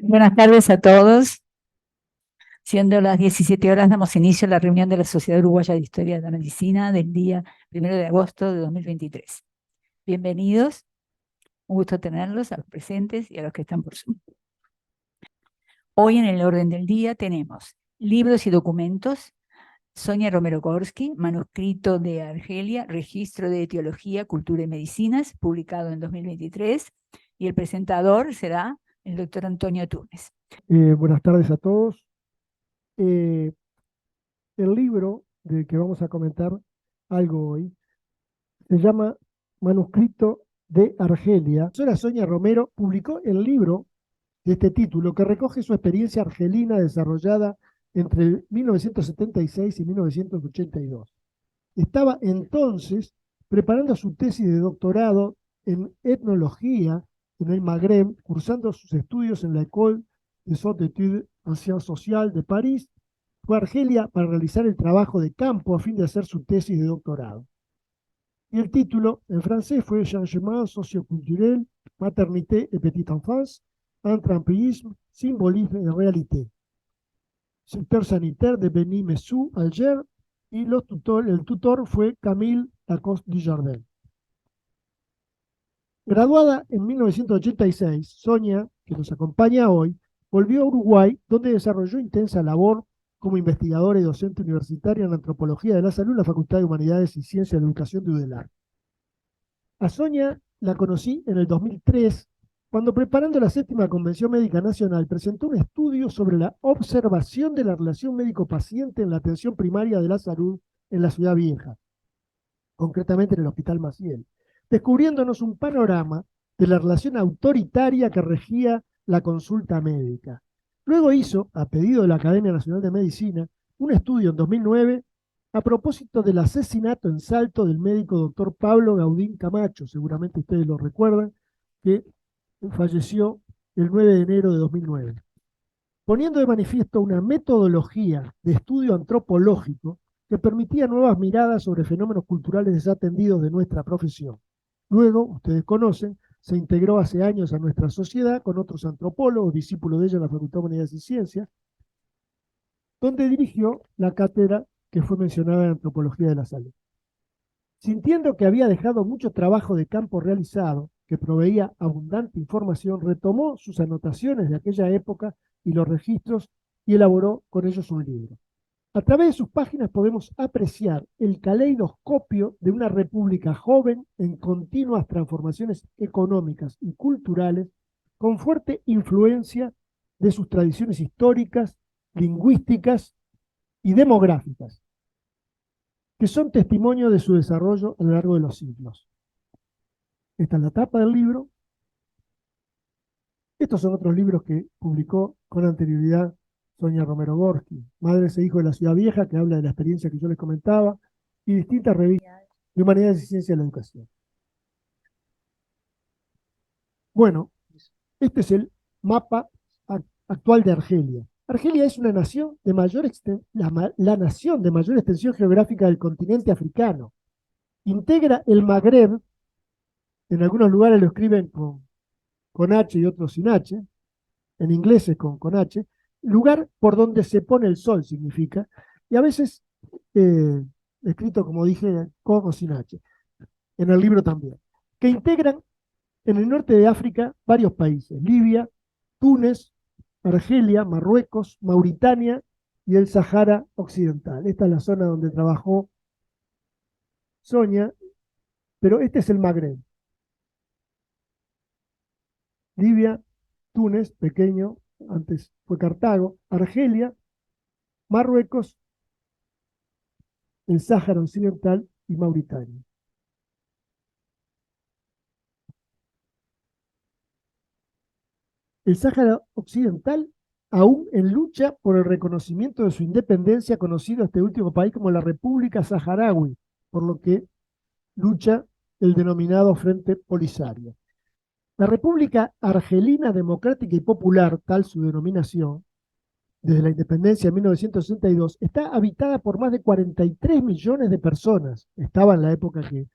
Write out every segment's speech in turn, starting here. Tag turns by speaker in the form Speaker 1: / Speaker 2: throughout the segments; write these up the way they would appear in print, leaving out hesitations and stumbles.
Speaker 1: Buenas tardes a todos. Siendo las 17 horas, damos inicio a la reunión de la Sociedad Uruguaya de Historia de la Medicina del día 1 de agosto de 2023. Bienvenidos, un gusto tenerlos, a los presentes y a los que están por Zoom. Hoy en el orden del día tenemos libros y documentos. Sonia Romero Gorski, manuscrito de Argelia, registro de etiología, cultura y medicinas, publicado en 2023. Y el presentador será el doctor Antonio Túnez.
Speaker 2: Buenas tardes a todos. Eh, el libro del que vamos a comentar algo hoy se llama Manuscrito de Argelia. La profesora Sonia Romero publicó el libro de este título que recoge su experiencia argelina desarrollada entre 1976 y 1982. Estaba entonces preparando su tesis de doctorado en etnología en el Magreb, cursando sus estudios en la École des Hautes Études en Sciences Sociales de París. Fue a Argelia para realizar el trabajo de campo a fin de hacer su tesis de doctorado. Y el título en francés fue Changement socioculturel, maternité et petite enfance, intrampéisme, symbolisme et réalité. Secteur sanitaire de Beni Messou, Alger, y el tutor fue Camille Lacoste Dujardin. Graduada en 1986, Sonia, que nos acompaña hoy, volvió a Uruguay, donde desarrolló intensa labor como investigadora y docente universitaria en antropología de la salud en la Facultad de Humanidades y Ciencias de la Educación de UDELAR. A Sonia la conocí en el 2003, cuando preparando la 7ª Convención Médica Nacional presentó un estudio sobre la observación de la relación médico-paciente en la atención primaria de la salud en la Ciudad Vieja, concretamente en el Hospital Maciel, descubriéndonos un panorama de la relación autoritaria que regía la consulta médica. Luego hizo, a pedido de la Academia Nacional de Medicina, un estudio en 2009 a propósito del asesinato en Salto del médico doctor Pablo Gaudín Camacho, seguramente ustedes lo recuerdan, que falleció el 9 de enero de 2009, poniendo de manifiesto una metodología de estudio antropológico que permitía nuevas miradas sobre fenómenos culturales desatendidos de nuestra profesión. Luego, ustedes conocen, se integró hace años a nuestra sociedad con otros antropólogos, discípulos de ella en la Facultad de Humanidades y Ciencias, donde dirigió la cátedra que fue mencionada en Antropología de la Salud. Sintiendo que había dejado mucho trabajo de campo realizado, que proveía abundante información, retomó sus anotaciones de aquella época y los registros y elaboró con ellos un libro. A través de sus páginas podemos apreciar el caleidoscopio de una república joven en continuas transformaciones económicas y culturales, con fuerte influencia de sus tradiciones históricas, lingüísticas y demográficas, que son testimonio de su desarrollo a lo largo de los siglos. Esta es la tapa del libro. Estos son otros libros que publicó con anterioridad Sonia Romero Gorski, Madres e Hijos de la Ciudad Vieja, que habla de la experiencia que yo les comentaba, y distintas revistas de Humanidades y Ciencias de la Educación. Bueno, este es el mapa actual de Argelia. Argelia es una nación de mayor la nación de mayor extensión geográfica del continente africano. Integra el Magreb, en algunos lugares lo escriben con H y otros sin H, en inglés es con H, lugar por donde se pone el sol significa, y a veces escrito como dije con o sin H, en el libro también, que integran en el norte de África varios países: Libia, Túnez, Argelia, Marruecos, Mauritania y el Sahara Occidental. Esta es la zona donde trabajó Sonia, pero este es el Magreb. Libia, Túnez, pequeño, antes fue Cartago, Argelia, Marruecos, el Sáhara Occidental y Mauritania. El Sáhara Occidental aún en lucha por el reconocimiento de su independencia, conocido a este último país como la República Saharaui, por lo que lucha el denominado Frente Polisario. La República Argelina Democrática y Popular, tal su denominación, desde la independencia en 1962, está habitada por más de 43 millones de personas, estaba en la época que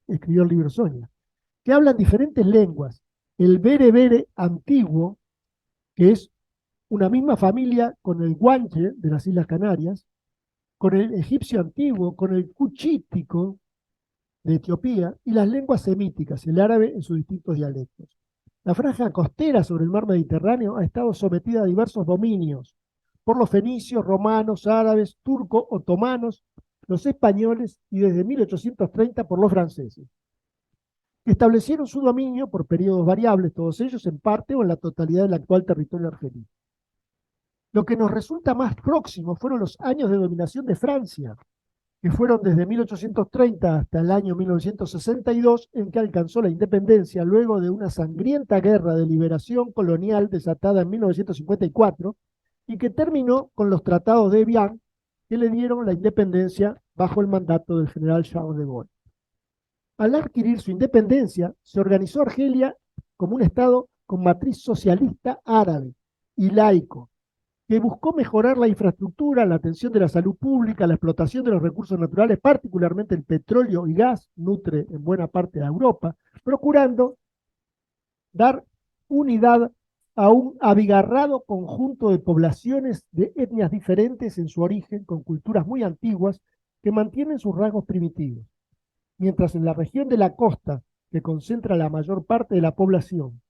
Speaker 2: escribió el libro Sonia, que hablan diferentes lenguas: el berebere antiguo, que es una misma familia con el guanche de las Islas Canarias, con el egipcio antiguo, con el cuchítico de Etiopía y las lenguas semíticas, el árabe en sus distintos dialectos. La franja costera sobre el mar Mediterráneo ha estado sometida a diversos dominios por los fenicios, romanos, árabes, turcos, otomanos, los españoles y desde 1830 por los franceses, que establecieron su dominio por periodos variables, todos ellos en parte o en la totalidad del actual territorio argelino. Lo que nos resulta más próximo fueron los años de dominación de Francia, que fueron desde 1830 hasta el año 1962, en que alcanzó la independencia luego de una sangrienta guerra de liberación colonial desatada en 1954 y que terminó con los tratados de Evian, que le dieron la independencia bajo el mandato del general Charles de Gaulle. Al adquirir su independencia, se organizó Argelia como un Estado con matriz socialista árabe y laico, que buscó mejorar la infraestructura, la atención de la salud pública, la explotación de los recursos naturales, particularmente el petróleo y gas, nutre en buena parte de Europa, procurando dar unidad a un abigarrado conjunto de poblaciones de etnias diferentes en su origen, con culturas muy antiguas, que mantienen sus rasgos primitivos. Mientras en la región de la costa, que concentra la mayor parte de la población,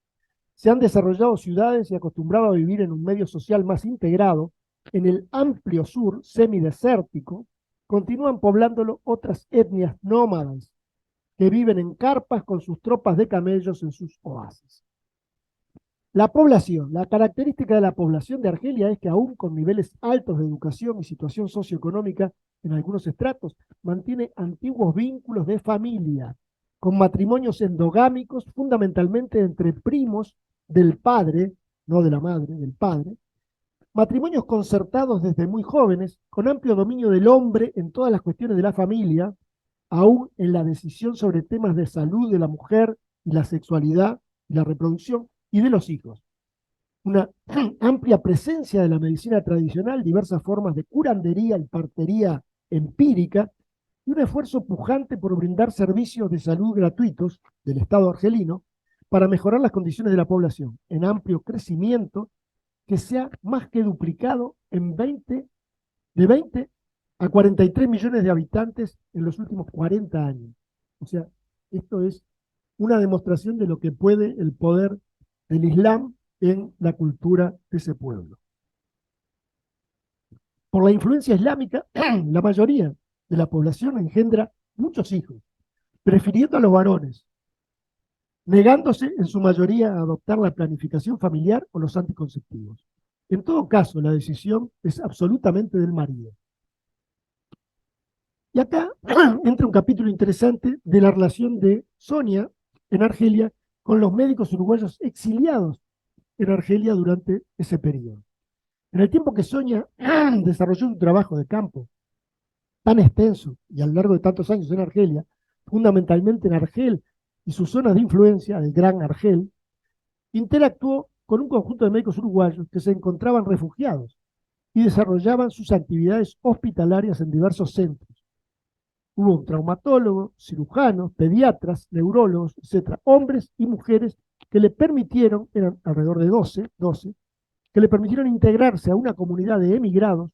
Speaker 2: se han desarrollado ciudades y acostumbrado a vivir en un medio social más integrado, en el amplio sur semidesértico continúan poblándolo otras etnias nómadas que viven en carpas con sus tropas de camellos en sus oasis. La población, la característica de la población de Argelia es que aún con niveles altos de educación y situación socioeconómica en algunos estratos, mantiene antiguos vínculos de familia, con matrimonios endogámicos fundamentalmente entre primos del padre, no de la madre, del padre, matrimonios concertados desde muy jóvenes, con amplio dominio del hombre en todas las cuestiones de la familia, aún en la decisión sobre temas de salud de la mujer y la sexualidad y la reproducción y de los hijos. Una amplia presencia de la medicina tradicional, diversas formas de curandería y partería empírica, y un esfuerzo pujante por brindar servicios de salud gratuitos del Estado argelino para mejorar las condiciones de la población, en amplio crecimiento que se ha más que duplicado de 20 a 43 millones de habitantes en los últimos 40 años. O sea, esto es una demostración de lo que puede el poder del Islam en la cultura de ese pueblo. Por la influencia islámica, la mayoría de la población engendra muchos hijos, prefiriendo a los varones, negándose en su mayoría a adoptar la planificación familiar o los anticonceptivos. En todo caso, la decisión es absolutamente del marido. Y acá entra un capítulo interesante de la relación de Sonia en Argelia con los médicos uruguayos exiliados en Argelia durante ese periodo. En el tiempo que Sonia desarrolló un trabajo de campo tan extenso y a lo largo de tantos años en Argelia, fundamentalmente en Argel y sus zonas de influencia, el Gran Argel, interactuó con un conjunto de médicos uruguayos que se encontraban refugiados y desarrollaban sus actividades hospitalarias en diversos centros. Hubo un traumatólogo, cirujanos, pediatras, neurólogos, etc., hombres y mujeres que le permitieron, eran alrededor de 12, que le permitieron integrarse a una comunidad de emigrados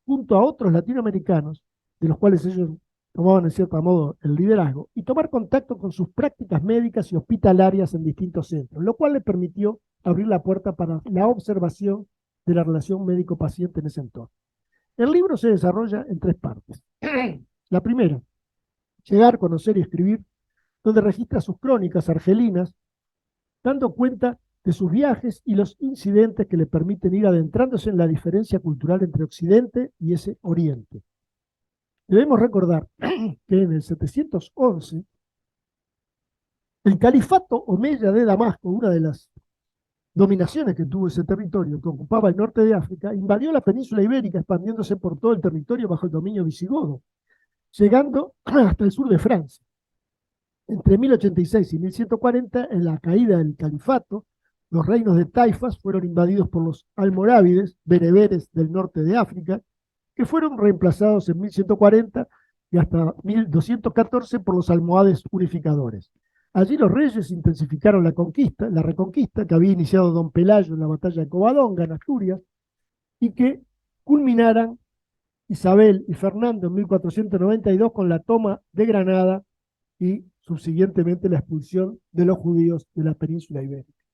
Speaker 2: junto a otros latinoamericanos, de los cuales ellos tomaban en cierto modo el liderazgo, y tomar contacto con sus prácticas médicas y hospitalarias en distintos centros, lo cual le permitió abrir la puerta para la observación de la relación médico-paciente en ese entorno. El libro se desarrolla en 3 partes. La primera, llegar, conocer y escribir, donde registra sus crónicas argelinas, dando cuenta de sus viajes y los incidentes que le permiten ir adentrándose en la diferencia cultural entre Occidente y ese Oriente. Debemos recordar que en el 711, el califato omeya de Damasco, una de las dominaciones que tuvo ese territorio, que ocupaba el norte de África, invadió la península ibérica, expandiéndose por todo el territorio bajo el dominio visigodo, llegando hasta el sur de Francia. Entre 1086 y 1140, en la caída del califato, los reinos de Taifas fueron invadidos por los almorávides, bereberes del norte de África, que fueron reemplazados en 1140 y hasta 1214 por los almohades unificadores. Allí los reyes intensificaron la reconquista que había iniciado don Pelayo en la batalla de Covadonga, en Asturias, y que culminaran Isabel y Fernando en 1492 con la toma de Granada y subsiguientemente la expulsión de los judíos de la península ibérica.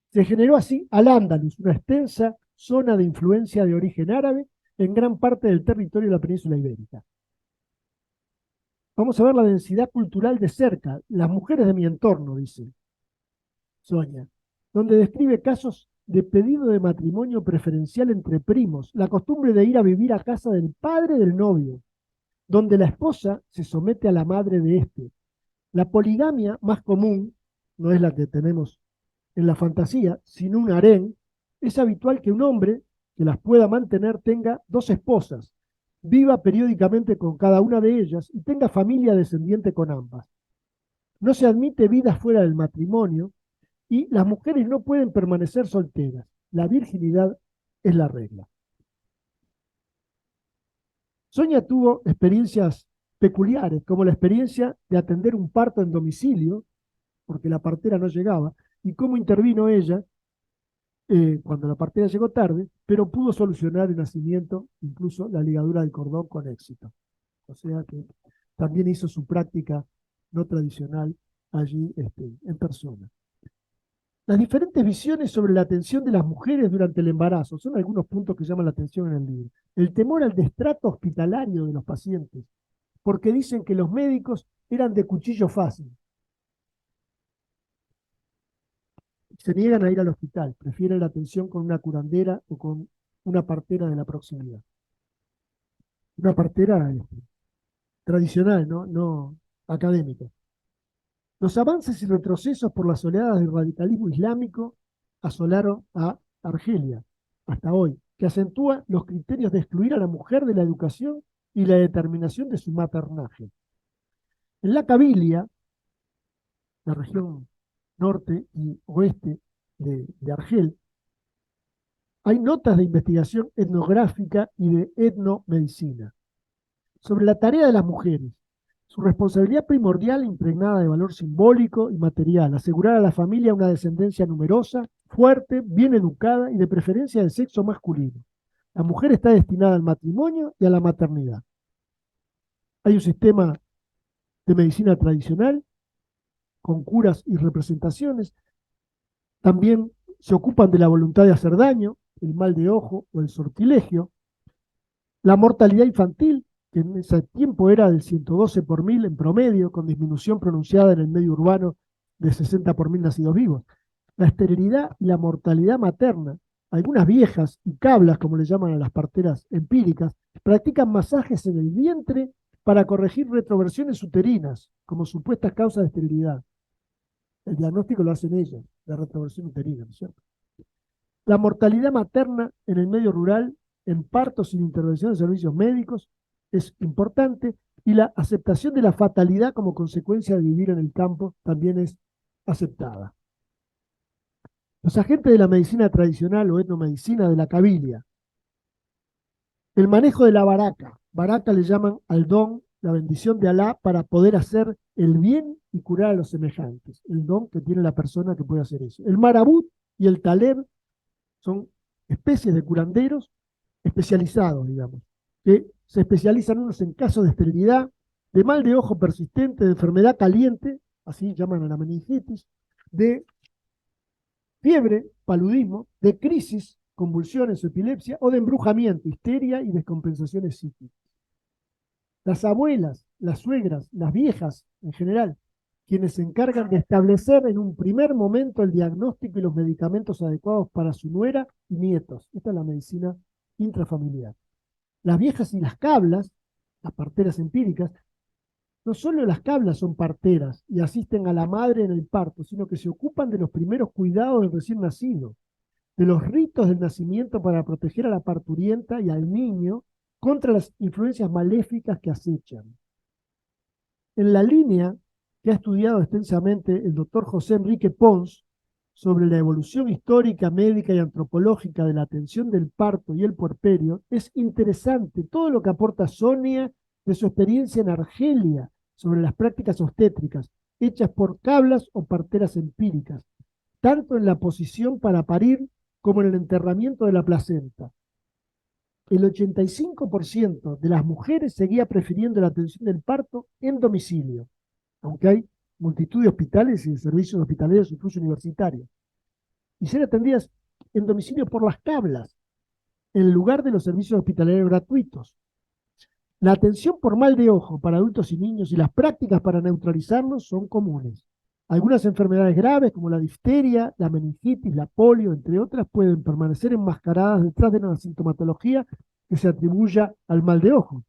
Speaker 2: Se generó así Al-Ándalus, una extensa zona de influencia de origen árabe en gran parte del territorio de la península ibérica. Vamos a ver la densidad cultural de cerca, las mujeres de mi entorno, dice Sonia, donde describe casos de pedido de matrimonio preferencial entre primos, la costumbre de ir a vivir a casa del padre del novio, donde la esposa se somete a la madre de éste. La poligamia más común, no es la que tenemos en la fantasía, sino un harén. Es habitual que un hombre que las pueda mantener tenga dos esposas, viva periódicamente con cada una de ellas y tenga familia descendiente con ambas. No se admite vida fuera del matrimonio y las mujeres no pueden permanecer solteras. La virginidad es la regla. Sonia tuvo experiencias peculiares, como la experiencia de atender un parto en domicilio, porque la partera no llegaba, y cómo intervino ella cuando la partera llegó tarde, pero pudo solucionar el nacimiento, incluso la ligadura del cordón, con éxito. O sea que también hizo su práctica no tradicional allí en persona. Las diferentes visiones sobre la atención de las mujeres durante el embarazo son algunos puntos que llaman la atención en el libro. El temor al destrato hospitalario de los pacientes, porque dicen que los médicos eran de cuchillo fácil. Se niegan a ir al hospital, prefieren la atención con una curandera o con una partera de la proximidad. Una partera tradicional, no académica. Los avances y retrocesos por las oleadas del radicalismo islámico asolaron a Argelia hasta hoy, que acentúa los criterios de excluir a la mujer de la educación y la determinación de su maternaje. En la Kabilia, la región norte y oeste de Argel, hay notas de investigación etnográfica y de etnomedicina sobre la tarea de las mujeres, su responsabilidad primordial impregnada de valor simbólico y material, asegurar a la familia una descendencia numerosa, fuerte, bien educada y de preferencia del sexo masculino. La mujer está destinada al matrimonio y a la maternidad. Hay un sistema de medicina tradicional con curas y representaciones. También se ocupan de la voluntad de hacer daño, el mal de ojo o el sortilegio. La mortalidad infantil, que en ese tiempo era del 112 por mil en promedio, con disminución pronunciada en el medio urbano de 60 por mil nacidos vivos. La esterilidad y la mortalidad materna. Algunas viejas y cablas, como le llaman a las parteras empíricas, practican masajes en el vientre para corregir retroversiones uterinas como supuestas causas de esterilidad. El diagnóstico lo hacen ellas, la retroversión uterina, ¿no es cierto? La mortalidad materna en el medio rural, en partos sin intervención de servicios médicos, es importante, y la aceptación de la fatalidad como consecuencia de vivir en el campo también es aceptada. Los agentes de la medicina tradicional o etnomedicina de la Kabilia. El manejo de la baraka. Baraka le llaman al don, la bendición de Alá para poder hacer el bien y curar a los semejantes. El don que tiene la persona que puede hacer eso. El marabut y el taleb son especies de curanderos especializados, digamos, que se especializan unos en casos de esterilidad, de mal de ojo persistente, de enfermedad caliente, así llaman a la meningitis, de fiebre, paludismo, de crisis, convulsiones o epilepsia, o de embrujamiento, histeria y descompensaciones psíquicas. Las abuelas, las suegras, las viejas en general, quienes se encargan de establecer en un primer momento el diagnóstico y los medicamentos adecuados para su nuera y nietos. Esta es la medicina intrafamiliar. Las viejas y las cablas, las parteras empíricas, no solo las cablas son parteras y asisten a la madre en el parto, sino que se ocupan de los primeros cuidados del recién nacido, de los ritos del nacimiento para proteger a la parturienta y al niño contra las influencias maléficas que acechan. En la línea que ha estudiado extensamente el doctor José Enrique Pons sobre la evolución histórica, médica y antropológica de la atención del parto y el puerperio, es interesante todo lo que aporta Sonia de su experiencia en Argelia sobre las prácticas obstétricas, hechas por cablas o parteras empíricas, tanto en la posición para parir como en el enterramiento de la placenta. El 85% de las mujeres seguía prefiriendo la atención del parto en domicilio, aunque hay multitud de hospitales y de servicios hospitalarios, incluso universitarios, y ser atendidas en domicilio por las cablas, en lugar de los servicios hospitalarios gratuitos. La atención por mal de ojo para adultos y niños y las prácticas para neutralizarlos son comunes. Algunas enfermedades graves, como la difteria, la meningitis, la polio, entre otras, pueden permanecer enmascaradas detrás de una sintomatología que se atribuya al mal de ojo.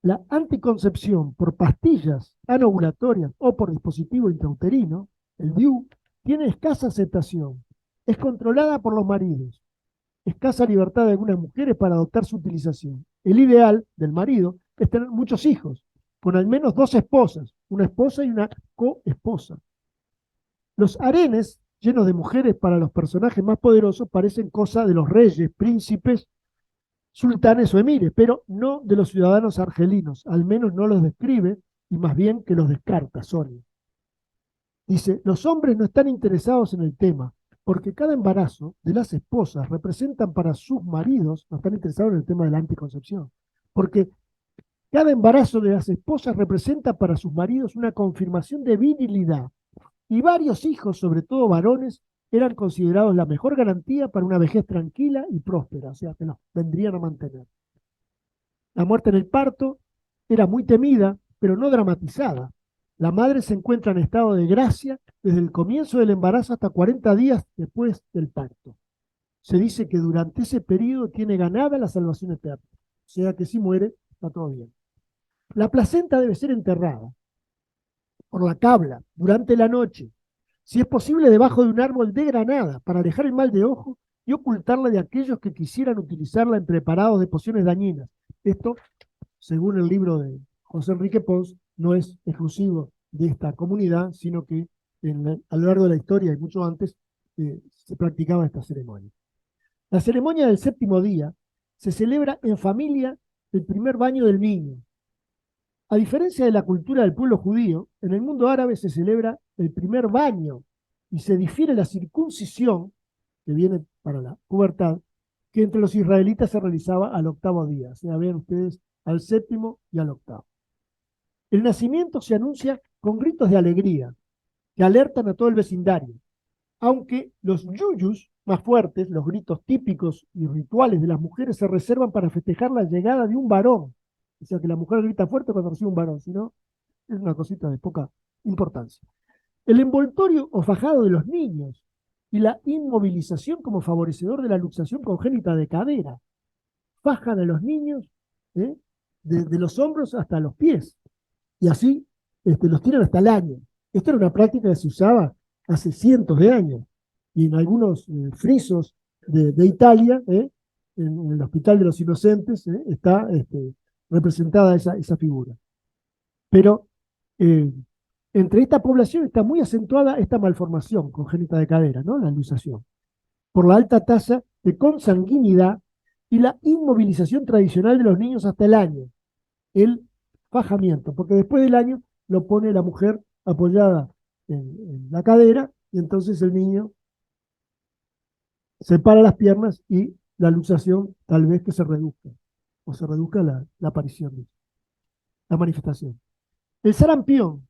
Speaker 2: La anticoncepción por pastillas anovulatorias o por dispositivo intrauterino, el DIU, tiene escasa aceptación. Es controlada por los maridos. Escasa libertad de algunas mujeres para adoptar su utilización. El ideal del marido es tener muchos hijos, con al menos 2 esposas, una esposa y una coesposa. Los harenes, llenos de mujeres para los personajes más poderosos, parecen cosa de los reyes, príncipes, sultanes o emires, pero no de los ciudadanos argelinos, al menos no los describe y más bien que los descarta Sonia. Dice, los hombres no están interesados en el tema, porque cada embarazo de las esposas representan para sus maridos, no están interesados en el tema de la anticoncepción, porque cada embarazo de las esposas representa para sus maridos una confirmación de virilidad, y varios hijos, sobre todo varones, eran considerados la mejor garantía para una vejez tranquila y próspera, o sea, que los vendrían a mantener. La muerte en el parto era muy temida, pero no dramatizada. La madre se encuentra en estado de gracia desde el comienzo del embarazo hasta 40 días después del parto. Se dice que durante ese periodo tiene ganada la salvación eterna. O sea que si muere, está todo bien. La placenta debe ser enterrada por la cabla durante la noche, si es posible debajo de un árbol de granada, para alejar el mal de ojo y ocultarla de aquellos que quisieran utilizarla en preparados de pociones dañinas. Esto, según el libro de José Enrique Pons, no es exclusivo de esta comunidad, sino que a lo largo de la historia y mucho antes se practicaba esta ceremonia. La ceremonia del 7º día se celebra en familia el primer baño del niño. A diferencia de la cultura del pueblo judío, en el mundo árabe se celebra el primer baño y se difiere la circuncisión, que viene para la pubertad, que entre los israelitas se realizaba al 8º día. O sea, vean ustedes, al 7º y al 8º. El nacimiento se anuncia con gritos de alegría que alertan a todo el vecindario, aunque los yuyus más fuertes, los gritos típicos y rituales de las mujeres, se reservan para festejar la llegada de un varón. O sea que la mujer grita fuerte cuando recibe un varón, si no, es una cosita de poca importancia. El envoltorio o fajado de los niños y la inmovilización como favorecedor de la luxación congénita de cadera. Fajan a los niños de los hombros hasta los pies y así los tiran hasta el año. Esto era una práctica que se usaba hace cientos de años y en algunos frisos de Italia, en el Hospital de los Inocentes, está representada esa figura. Pero entre esta población está muy acentuada esta malformación congénita de cadera, ¿no? La luxación, por la alta tasa de consanguinidad y la inmovilización tradicional de los niños hasta el año, el fajamiento, porque después del año lo pone la mujer apoyada en la cadera y entonces el niño separa las piernas y la luxación tal vez que se reduzca, o se reduzca la aparición de la manifestación. El sarampión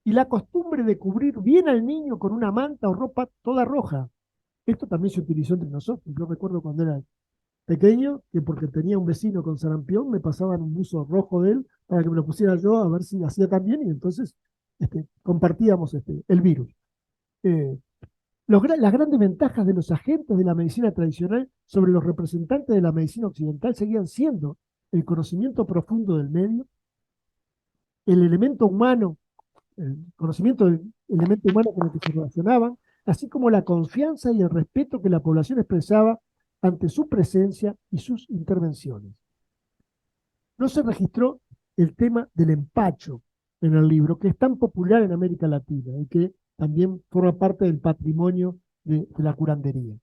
Speaker 2: y la costumbre de cubrir bien al niño con una manta o ropa toda roja. Esto también se utilizó entre nosotros. Yo recuerdo cuando era pequeño, que porque tenía un vecino con sarampión, me pasaban un buzo rojo de él para que me lo pusiera yo a ver si hacía también, y entonces compartíamos el virus. Las grandes ventajas de los agentes de la medicina tradicional sobre los representantes de la medicina occidental seguían siendo el conocimiento profundo del medio, el elemento humano, el conocimiento del elemento humano con el que se relacionaban, así como la confianza y el respeto que la población expresaba ante su presencia y sus intervenciones. No se registró el tema del empacho en el libro, que es tan popular en América Latina y que también forma parte del patrimonio de la curandería.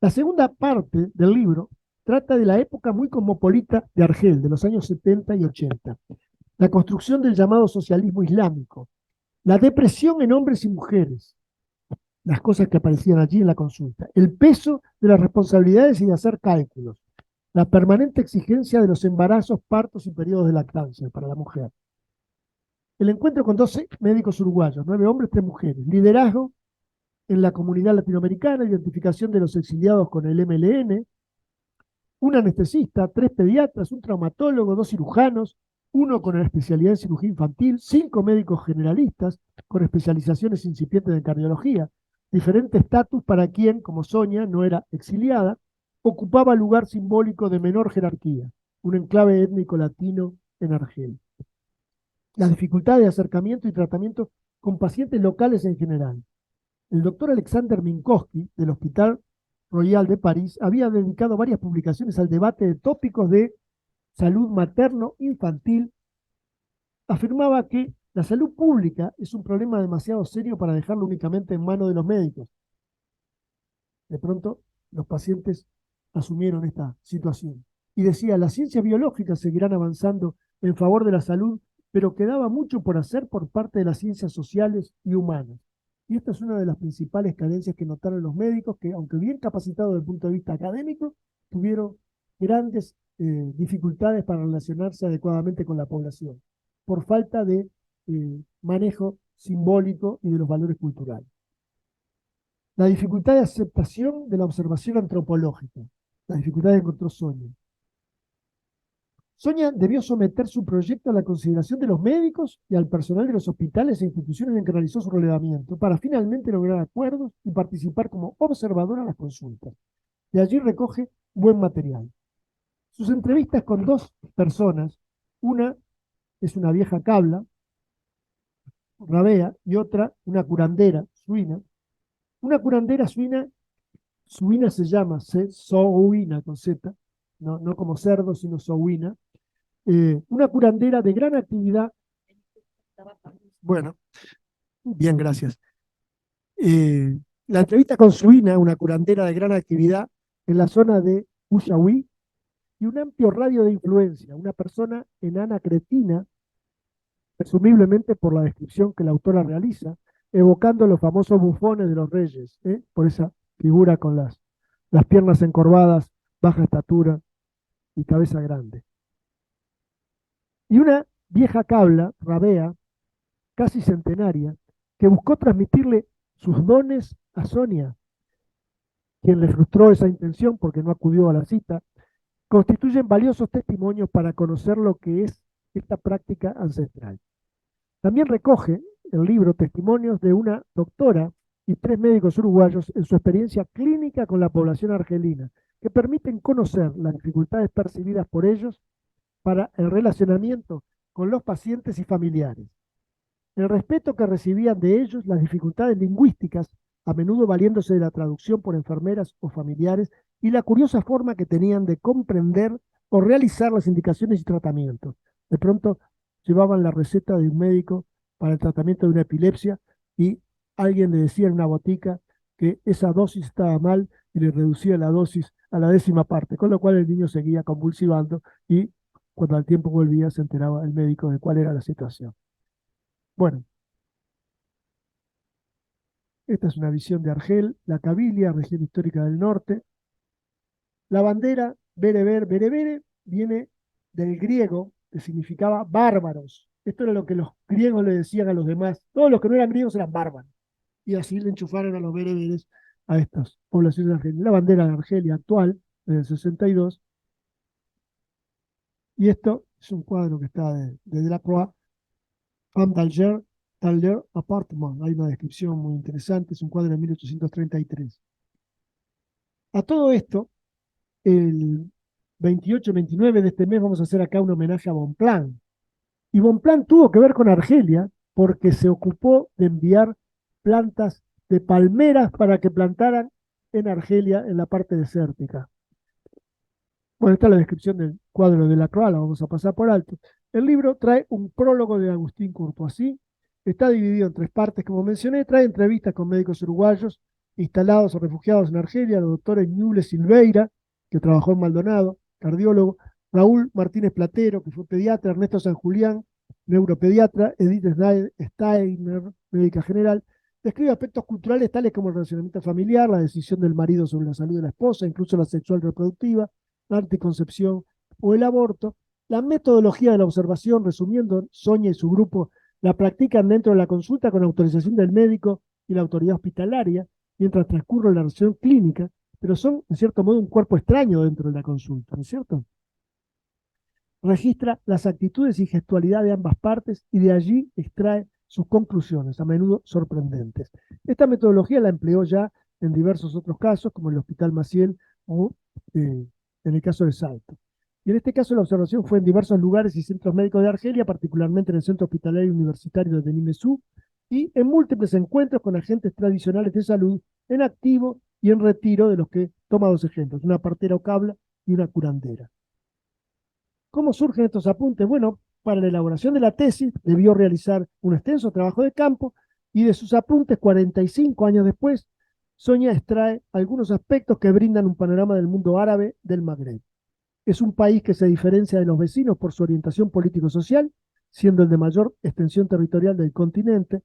Speaker 2: La segunda parte del libro trata de la época muy cosmopolita de Argel, de los años 70 y 80. la construcción del llamado socialismo islámico, la depresión en hombres y mujeres, las cosas que aparecían allí en la consulta, el peso de las responsabilidades y de hacer cálculos, la permanente exigencia de los embarazos, partos y periodos de lactancia para la mujer. El encuentro con 12 médicos uruguayos, 9 hombres, 3 mujeres, liderazgo en la comunidad latinoamericana, identificación de los exiliados con el MLN, un anestesista, 3 pediatras, un traumatólogo, 2 cirujanos, uno con especialidad en cirugía infantil, 5 médicos generalistas con especializaciones incipientes en cardiología, diferente estatus para quien, como Sonia, no era exiliada, ocupaba lugar simbólico de menor jerarquía, un enclave étnico latino en Argel. Las dificultades de acercamiento y tratamiento con pacientes locales en general. El doctor Alexander Minkowski, del Hospital Royal de París, había dedicado varias publicaciones al debate de tópicos de salud materno-infantil. Afirmaba que la salud pública es un problema demasiado serio para dejarlo únicamente en manos de los médicos. De pronto, los pacientes asumieron esta situación. Y decía, las ciencias biológicas seguirán avanzando en favor de la salud, pero quedaba mucho por hacer por parte de las ciencias sociales y humanas. Y esta es una de las principales carencias que notaron los médicos, que aunque bien capacitados desde el punto de vista académico, tuvieron grandes dificultades para relacionarse adecuadamente con la población, por falta de manejo simbólico y de los valores culturales. La dificultad de aceptación de la observación antropológica, la dificultad que encontró Sonia. Sonia debió someter su proyecto a la consideración de los médicos y al personal de los hospitales e instituciones en que realizó su relevamiento, para finalmente lograr acuerdos y participar como observadora en las consultas. De allí recoge buen material. Sus entrevistas con 2 personas, una es una vieja cabla, rabea, y otra una curandera suina. Una curandera suina se llama souina con Z, no como cerdo, sino souina. Una curandera de gran actividad. Bueno, bien, gracias. La entrevista con Suina, una curandera de gran actividad en la zona de Ushuaí, y un amplio radio de influencia, una persona enana cretina, presumiblemente por la descripción que la autora realiza, evocando los famosos bufones de los reyes, por esa figura con las piernas encorvadas, baja estatura y cabeza grande. Y una vieja cabla, rabea, casi centenaria, que buscó transmitirle sus dones a Sonia, quien le frustró esa intención porque no acudió a la cita, constituyen valiosos testimonios para conocer lo que es esta práctica ancestral. También recoge el libro testimonios de una doctora y 3 médicos uruguayos en su experiencia clínica con la población argelina, que permiten conocer las dificultades percibidas por ellos para el relacionamiento con los pacientes y familiares, el respeto que recibían de ellos, las dificultades lingüísticas, a menudo valiéndose de la traducción por enfermeras o familiares, y la curiosa forma que tenían de comprender o realizar las indicaciones y tratamientos. De pronto llevaban la receta de un médico para el tratamiento de una epilepsia y alguien le decía en una botica que esa dosis estaba mal y le reducía la dosis a la 10ª parte, con lo cual el niño seguía convulsivando y cuando al tiempo volvía se enteraba el médico de cuál era la situación. Bueno, esta es una visión de Argel, la Cabilia, región histórica del norte. La bandera berebere viene del griego, que significaba bárbaros. Esto era lo que los griegos le decían a los demás. Todos los que no eran griegos eran bárbaros. Y así le enchufaron a los bereberes a estas poblaciones argelinas. La bandera de Argelia actual, del 62. Y esto es un cuadro que está de Delacroix, Femme d'Alger Appartement. Hay una descripción muy interesante, es un cuadro de 1833. A todo esto, el 28-29 de este mes vamos a hacer acá un homenaje a Bonpland. Y Bonpland tuvo que ver con Argelia porque se ocupó de enviar plantas de palmeras para que plantaran en Argelia en la parte desértica. Bueno, esta es la descripción del cuadro de Delacroix, la vamos a pasar por alto. El libro trae un prólogo de Agustín Courtoisí, está dividido en 3 partes, como mencioné, trae entrevistas con médicos uruguayos instalados o refugiados en Argelia, los doctores Ñuble Silveira, que trabajó en Maldonado, cardiólogo, Raúl Martínez Platero, que fue pediatra, Ernesto San Julián, neuropediatra, Edith Steiner, médica general, describe aspectos culturales tales como el relacionamiento familiar, la decisión del marido sobre la salud de la esposa, incluso la sexual reproductiva, la anticoncepción o el aborto. La metodología de la observación, resumiendo, Sonia y su grupo la practican dentro de la consulta con autorización del médico y la autoridad hospitalaria, mientras transcurre la relación clínica, pero son, en cierto modo, un cuerpo extraño dentro de la consulta, ¿no es cierto? Registra las actitudes y gestualidad de ambas partes y de allí extrae sus conclusiones, a menudo sorprendentes. Esta metodología la empleó ya en diversos otros casos, como el Hospital Maciel o en el caso de Salto. Y en este caso la observación fue en diversos lugares y centros médicos de Argelia, particularmente en el Centro Hospitalario Universitario de Denis-Messou, y en múltiples encuentros con agentes tradicionales de salud en activo y en retiro, de los que toma dos ejemplos, una partera o cabla y una curandera. ¿Cómo surgen estos apuntes? Bueno, para la elaboración de la tesis debió realizar un extenso trabajo de campo y de sus apuntes 45 años después, Sonia extrae algunos aspectos que brindan un panorama del mundo árabe del Magreb. Es un país que se diferencia de los vecinos por su orientación político-social, siendo el de mayor extensión territorial del continente.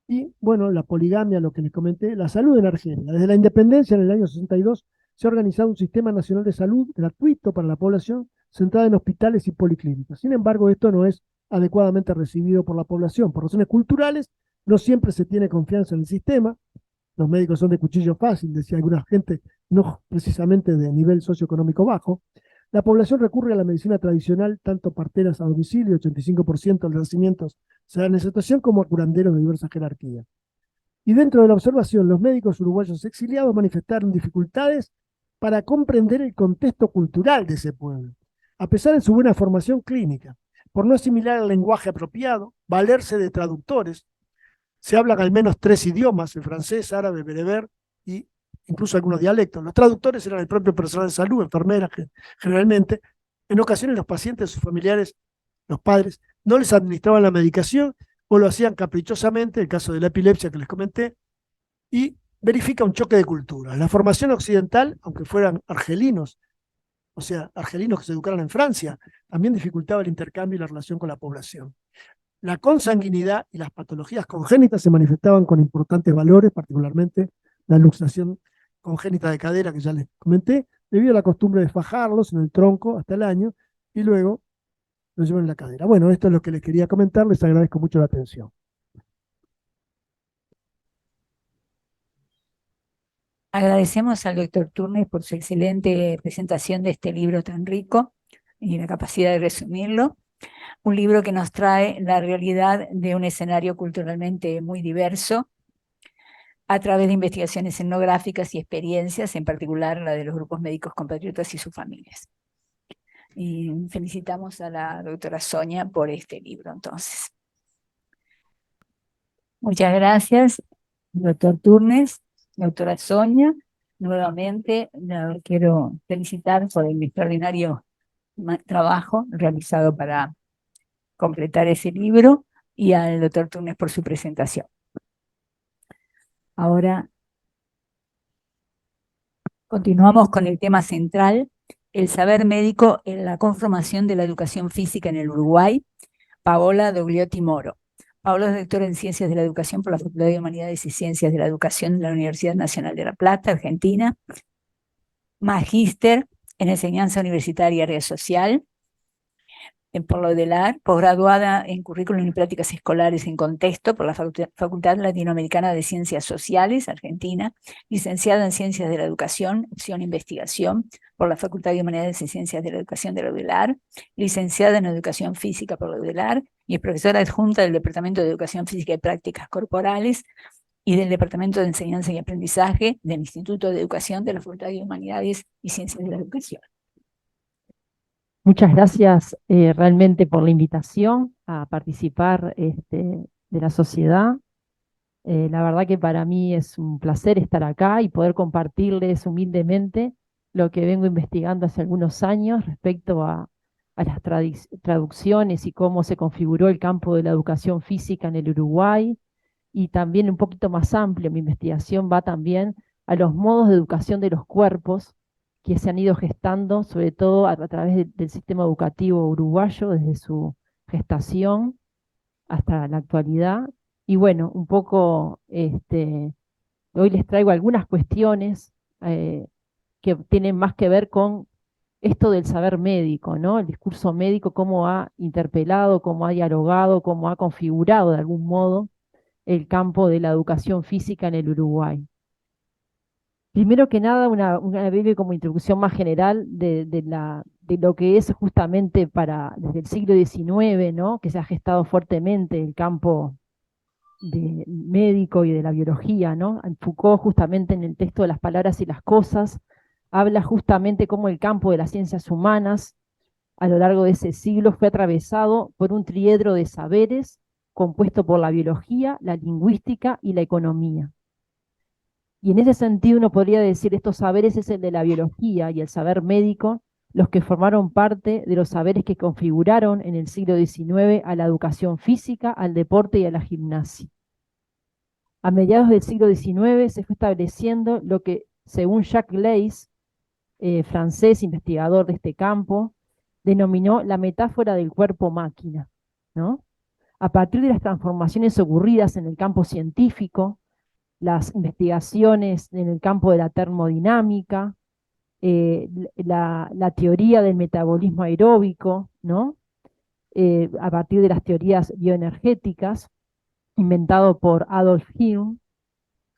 Speaker 2: Y, bueno, la poligamia, lo que les comenté, la salud en Argelia. Desde la independencia en el año 62 se ha organizado un sistema nacional de salud gratuito para la población, centrado en hospitales y policlínicas. Sin embargo, esto no es adecuadamente recibido por la población. Por razones culturales, no siempre se tiene confianza en el sistema. Los médicos son de cuchillo fácil, decía alguna gente, no precisamente de nivel socioeconómico bajo. La población recurre a la medicina tradicional, tanto parteras a domicilio, 85% de los nacimientos se dan en esa situación, como a curanderos de diversas jerarquías. Y dentro de la observación, los médicos uruguayos exiliados manifestaron dificultades para comprender el contexto cultural de ese pueblo, a pesar de su buena formación clínica, por no asimilar el lenguaje apropiado, valerse de traductores. Se hablan al menos 3 idiomas, el francés, árabe, bereber y incluso algunos dialectos. Los traductores eran el propio personal de salud, enfermeras generalmente. En ocasiones los pacientes, sus familiares, los padres, no les administraban la medicación o lo hacían caprichosamente, el caso de la epilepsia que les comenté, y verifica un choque de culturas. La formación occidental, aunque fueran argelinos, o sea, argelinos que se educaron en Francia, también dificultaba el intercambio y la relación con la población. La consanguinidad y las patologías congénitas se manifestaban con importantes valores, particularmente la luxación congénita de cadera, que ya les comenté, debido a la costumbre de fajarlos en el tronco hasta el año y luego lo llevan en la cadera. Bueno, esto es lo que les quería comentar, les agradezco mucho la atención.
Speaker 1: Agradecemos al doctor Turnes por su excelente presentación de este libro tan rico y la capacidad de resumirlo. Un libro que nos trae la realidad de un escenario culturalmente muy diverso a través de investigaciones etnográficas y experiencias, en particular la de los grupos médicos compatriotas y sus familias. Y felicitamos a la doctora Sonia por este libro, entonces. Muchas gracias, doctor Turnes, doctora Sonia. Nuevamente la quiero felicitar por el extraordinario trabajo realizado para completar ese libro y al doctor Turnes por su presentación. Ahora continuamos con el tema central, el saber médico en la conformación de la educación física en el Uruguay, Paola Dogliotti Moro. Paola es doctora en Ciencias de la Educación por la Facultad de Humanidades y Ciencias de la Educación de la Universidad Nacional de La Plata, Argentina, magíster en Enseñanza Universitaria y Área Social, por la UDELAR, posgraduada en Currículum y Prácticas Escolares en Contexto por la Facultad Latinoamericana de Ciencias Sociales, Argentina, licenciada en Ciencias de la Educación, opción Investigación, por la Facultad de Humanidades y Ciencias de la Educación de la UDELAR, licenciada en Educación Física por la UDELAR y es profesora adjunta del Departamento de Educación Física y Prácticas Corporales y del Departamento de Enseñanza y Aprendizaje del Instituto de Educación de la Facultad de Humanidades y Ciencias de la Educación.
Speaker 3: Muchas gracias realmente por la invitación a participar de la sociedad. La verdad que para mí es un placer estar acá y poder compartirles humildemente lo que vengo investigando hace algunos años respecto a las traducciones y cómo se configuró el campo de la educación física en el Uruguay, y también un poquito más amplio, mi investigación va también a los modos de educación de los cuerpos que se han ido gestando, sobre todo a través del sistema educativo uruguayo desde su gestación, hasta la actualidad. Y bueno, un poco hoy les traigo algunas cuestiones que tienen más que ver con esto del saber médico, ¿no? El discurso médico, cómo ha interpelado, cómo ha dialogado, cómo ha configurado de algún modo el campo de la educación física en el Uruguay. Primero que nada, una breve como introducción más general de lo que es justamente desde el siglo XIX, ¿no? Que se ha gestado fuertemente el campo médico y de la biología, ¿no? Foucault justamente en el texto de las palabras y las cosas habla justamente cómo el campo de las ciencias humanas a lo largo de ese siglo fue atravesado por un triedro de saberes compuesto por la biología, la lingüística y la economía. Y en ese sentido uno podría decir estos saberes es el de la biología y el saber médico, los que formaron parte de los saberes que configuraron en el siglo XIX a la educación física, al deporte y a la gimnasia. A mediados del siglo XIX se fue estableciendo lo que, según Jacques Leys, francés, investigador de este campo, denominó la metáfora del cuerpo-máquina, ¿no? A partir de las transformaciones ocurridas en el campo científico, las investigaciones en el campo de la termodinámica, la teoría del metabolismo aeróbico, ¿no? A partir de las teorías bioenergéticas, inventado por Adolf Hirn,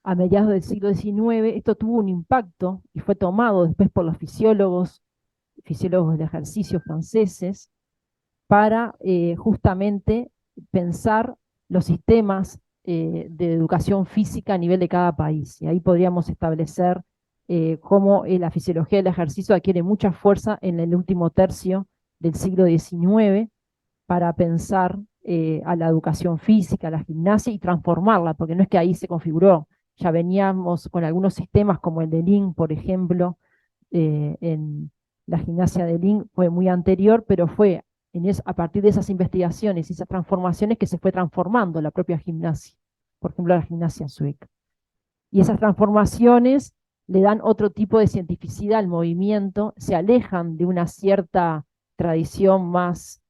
Speaker 3: a mediados del siglo XIX, esto tuvo un impacto y fue tomado después por los fisiólogos del ejercicio franceses, para justamente pensar los sistemas de educación física a nivel de cada país. Y ahí podríamos establecer cómo la fisiología del ejercicio adquiere mucha fuerza en el último tercio del siglo XIX para pensar a la educación física, a la gimnasia y transformarla, porque no es que ahí se configuró, ya veníamos con algunos sistemas como el de Lin, por ejemplo, en la gimnasia de Lin fue muy anterior, pero fue a partir de esas investigaciones y esas transformaciones que se fue transformando la propia gimnasia, por ejemplo la gimnasia sueca. Y esas transformaciones le dan otro tipo de cientificidad al movimiento, se alejan de una cierta tradición más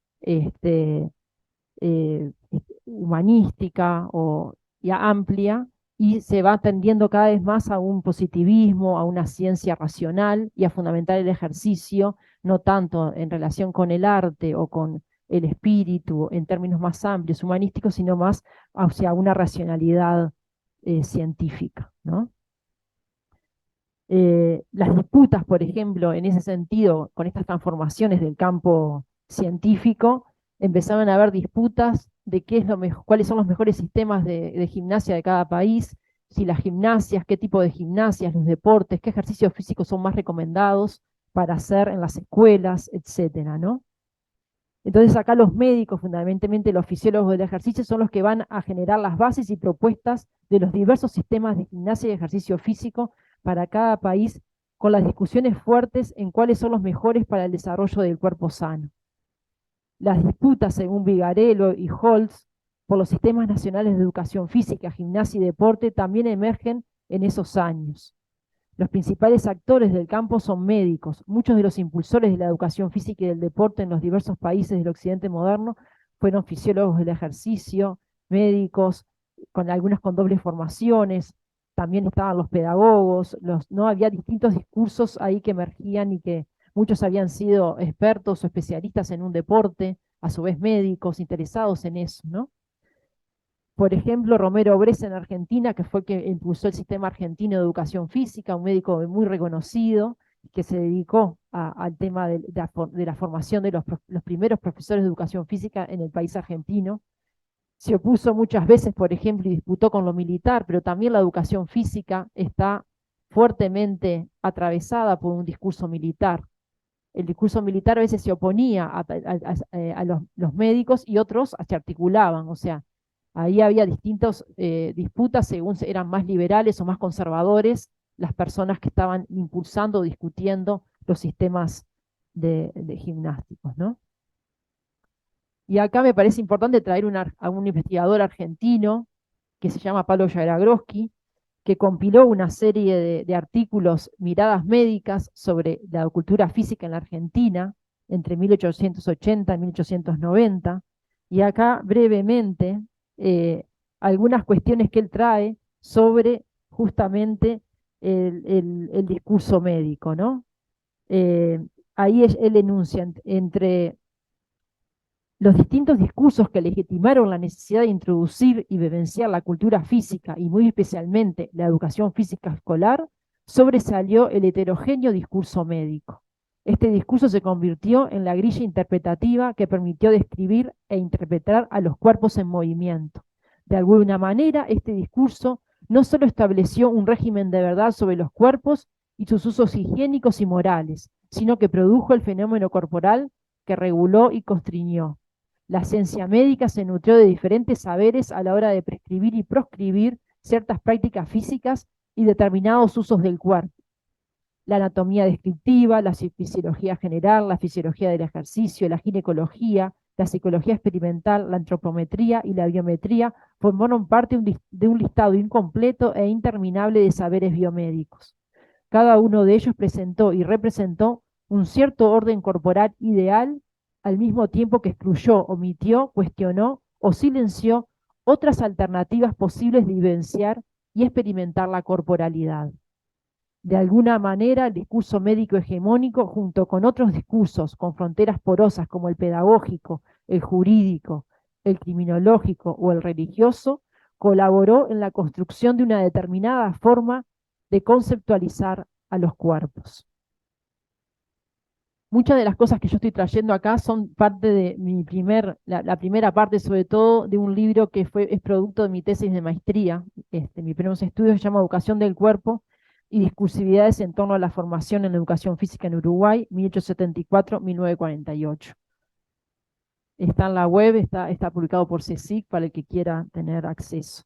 Speaker 3: humanística o ya amplia, y se va tendiendo cada vez más a un positivismo, a una ciencia racional y a fundamentar el ejercicio, no tanto en relación con el arte o con el espíritu en términos más amplios, humanísticos, sino más hacia una racionalidad científica, ¿no? Las disputas, por ejemplo, en ese sentido, con estas transformaciones del campo científico, empezaron a haber disputas de cuáles son los mejores sistemas de gimnasia de cada país, si las gimnasias, qué tipo de gimnasias, los deportes, qué ejercicios físicos son más recomendados para hacer en las escuelas, etcétera, ¿no? Entonces acá los médicos, fundamentalmente los fisiólogos del ejercicio, son los que van a generar las bases y propuestas de los diversos sistemas de gimnasia y ejercicio físico para cada país, con las discusiones fuertes en cuáles son los mejores para el desarrollo del cuerpo sano. Las disputas, según Vigarello y Holtz, por los sistemas nacionales de educación física, gimnasia y deporte también emergen en esos años. Los principales actores del campo son médicos. Muchos de los impulsores de la educación física y del deporte en los diversos países del occidente moderno fueron fisiólogos del ejercicio, médicos, algunos con dobles formaciones. También estaban los pedagogos, no había distintos discursos ahí que emergían y que muchos habían sido expertos o especialistas en un deporte, a su vez médicos interesados en eso, ¿no? Por ejemplo, Romero Bressa en Argentina, que fue el que impulsó el sistema argentino de educación física, un médico muy reconocido, que se dedicó al tema de la formación de los primeros profesores de educación física en el país argentino. Se opuso muchas veces, por ejemplo, y disputó con lo militar, pero también la educación física está fuertemente atravesada por un discurso militar. El discurso militar a veces se oponía a los médicos y otros se articulaban, o sea, ahí había distintas disputas según eran más liberales o más conservadores las personas que estaban impulsando o discutiendo los sistemas de gimnásticos, ¿no? Y acá me parece importante traer a un investigador argentino que se llama Pablo Jagroski, que compiló una serie de artículos, miradas médicas sobre la cultura física en la Argentina entre 1880 y 1890, Y acá brevemente algunas cuestiones que él trae sobre justamente el discurso médico, ¿no? Ahí él enuncia entre los distintos discursos que legitimaron la necesidad de introducir y vivenciar la cultura física y muy especialmente la educación física escolar, sobresalió el heterogéneo discurso médico. Este discurso se convirtió en la grilla interpretativa que permitió describir e interpretar a los cuerpos en movimiento. De alguna manera, este discurso no solo estableció un régimen de verdad sobre los cuerpos y sus usos higiénicos y morales, sino que produjo el fenómeno corporal que reguló y constriñó. La ciencia médica se nutrió de diferentes saberes a la hora de prescribir y proscribir ciertas prácticas físicas y determinados usos del cuerpo. La anatomía descriptiva, la fisiología general, la fisiología del ejercicio, la ginecología, la psicología experimental, la antropometría y la biometría formaron parte de un listado incompleto e interminable de saberes biomédicos. Cada uno de ellos presentó y representó un cierto orden corporal ideal, al mismo tiempo que excluyó, omitió, cuestionó o silenció otras alternativas posibles de vivenciar y experimentar la corporalidad. De alguna manera, el discurso médico hegemónico, junto con otros discursos con fronteras porosas como el pedagógico, el jurídico, el criminológico o el religioso, colaboró en la construcción de una determinada forma de conceptualizar a los cuerpos. Muchas de las cosas que yo estoy trayendo acá son parte de la primera parte, sobre todo, de un libro que es producto de mi tesis de maestría. Mi primer estudio se llama Educación del Cuerpo y Discursividades en torno a la formación en la educación física en Uruguay, 1874-1948. Está en la web, está publicado por CSIC para el que quiera tener acceso.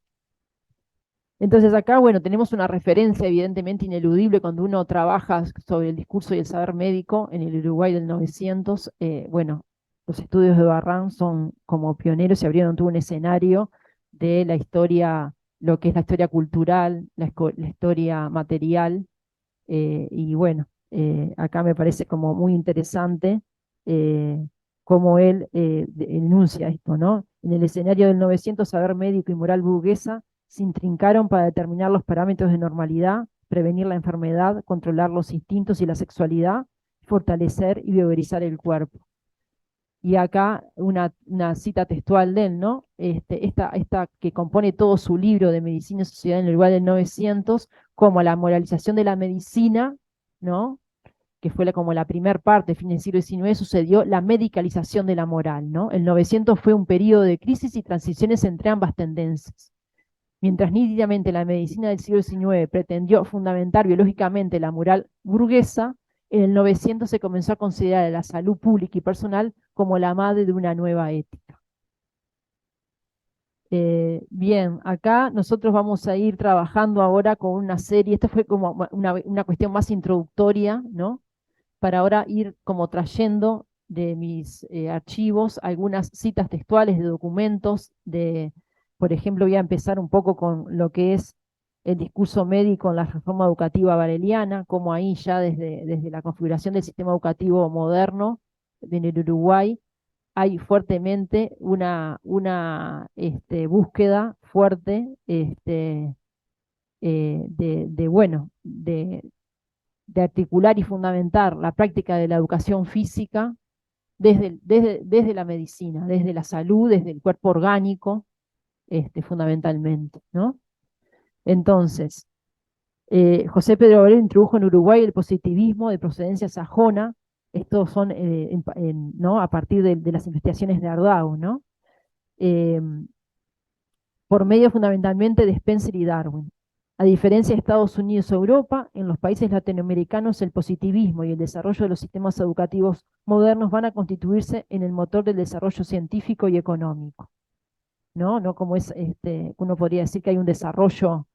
Speaker 3: Entonces acá, bueno, tenemos una referencia evidentemente ineludible cuando uno trabaja sobre el discurso y el saber médico en el Uruguay del 900. Bueno, los estudios de Barran son como pioneros y abrieron todo un escenario de la historia, lo que es la historia cultural, la historia material. Y bueno, acá me parece como muy interesante cómo él enuncia esto, ¿no? En el escenario del 900, saber médico y moral burguesa se intrincaron para determinar los parámetros de normalidad, prevenir la enfermedad, controlar los instintos y la sexualidad, fortalecer y vigorizar el cuerpo. Y acá una cita textual de él, ¿no? Esta que compone todo su libro de Medicina y Sociedad en el Uruguay del 900, como la moralización de la medicina, ¿no? Que fue como la primer parte, fin del siglo XIX, sucedió la medicalización de la moral, ¿no? El 900 fue un periodo de crisis y transiciones entre ambas tendencias. Mientras nítidamente la medicina del siglo XIX pretendió fundamentar biológicamente la moral burguesa, en el 900 se comenzó a considerar a la salud pública y personal como la madre de una nueva ética. Bien, acá nosotros vamos a ir trabajando ahora con una serie, esto fue como una cuestión más introductoria, ¿no? Para ahora ir como trayendo de mis archivos algunas citas textuales de documentos, por ejemplo, voy a empezar un poco con lo que es el discurso médico en la reforma educativa vareliana, como ahí ya desde la configuración del sistema educativo moderno en el Uruguay hay fuertemente una búsqueda fuerte de articular y fundamentar la práctica de la educación física desde la medicina, desde la salud, desde el cuerpo orgánico, fundamentalmente, ¿no? Entonces, José Pedro Obrero introdujo en Uruguay el positivismo de procedencia sajona. Estos son ¿no? a partir de las investigaciones de Ardau, ¿no? Por medio fundamentalmente de Spencer y Darwin. A diferencia de Estados Unidos o Europa, en los países latinoamericanos el positivismo y el desarrollo de los sistemas educativos modernos van a constituirse en el motor del desarrollo científico y económico. No como es, uno podría decir que hay un desarrollo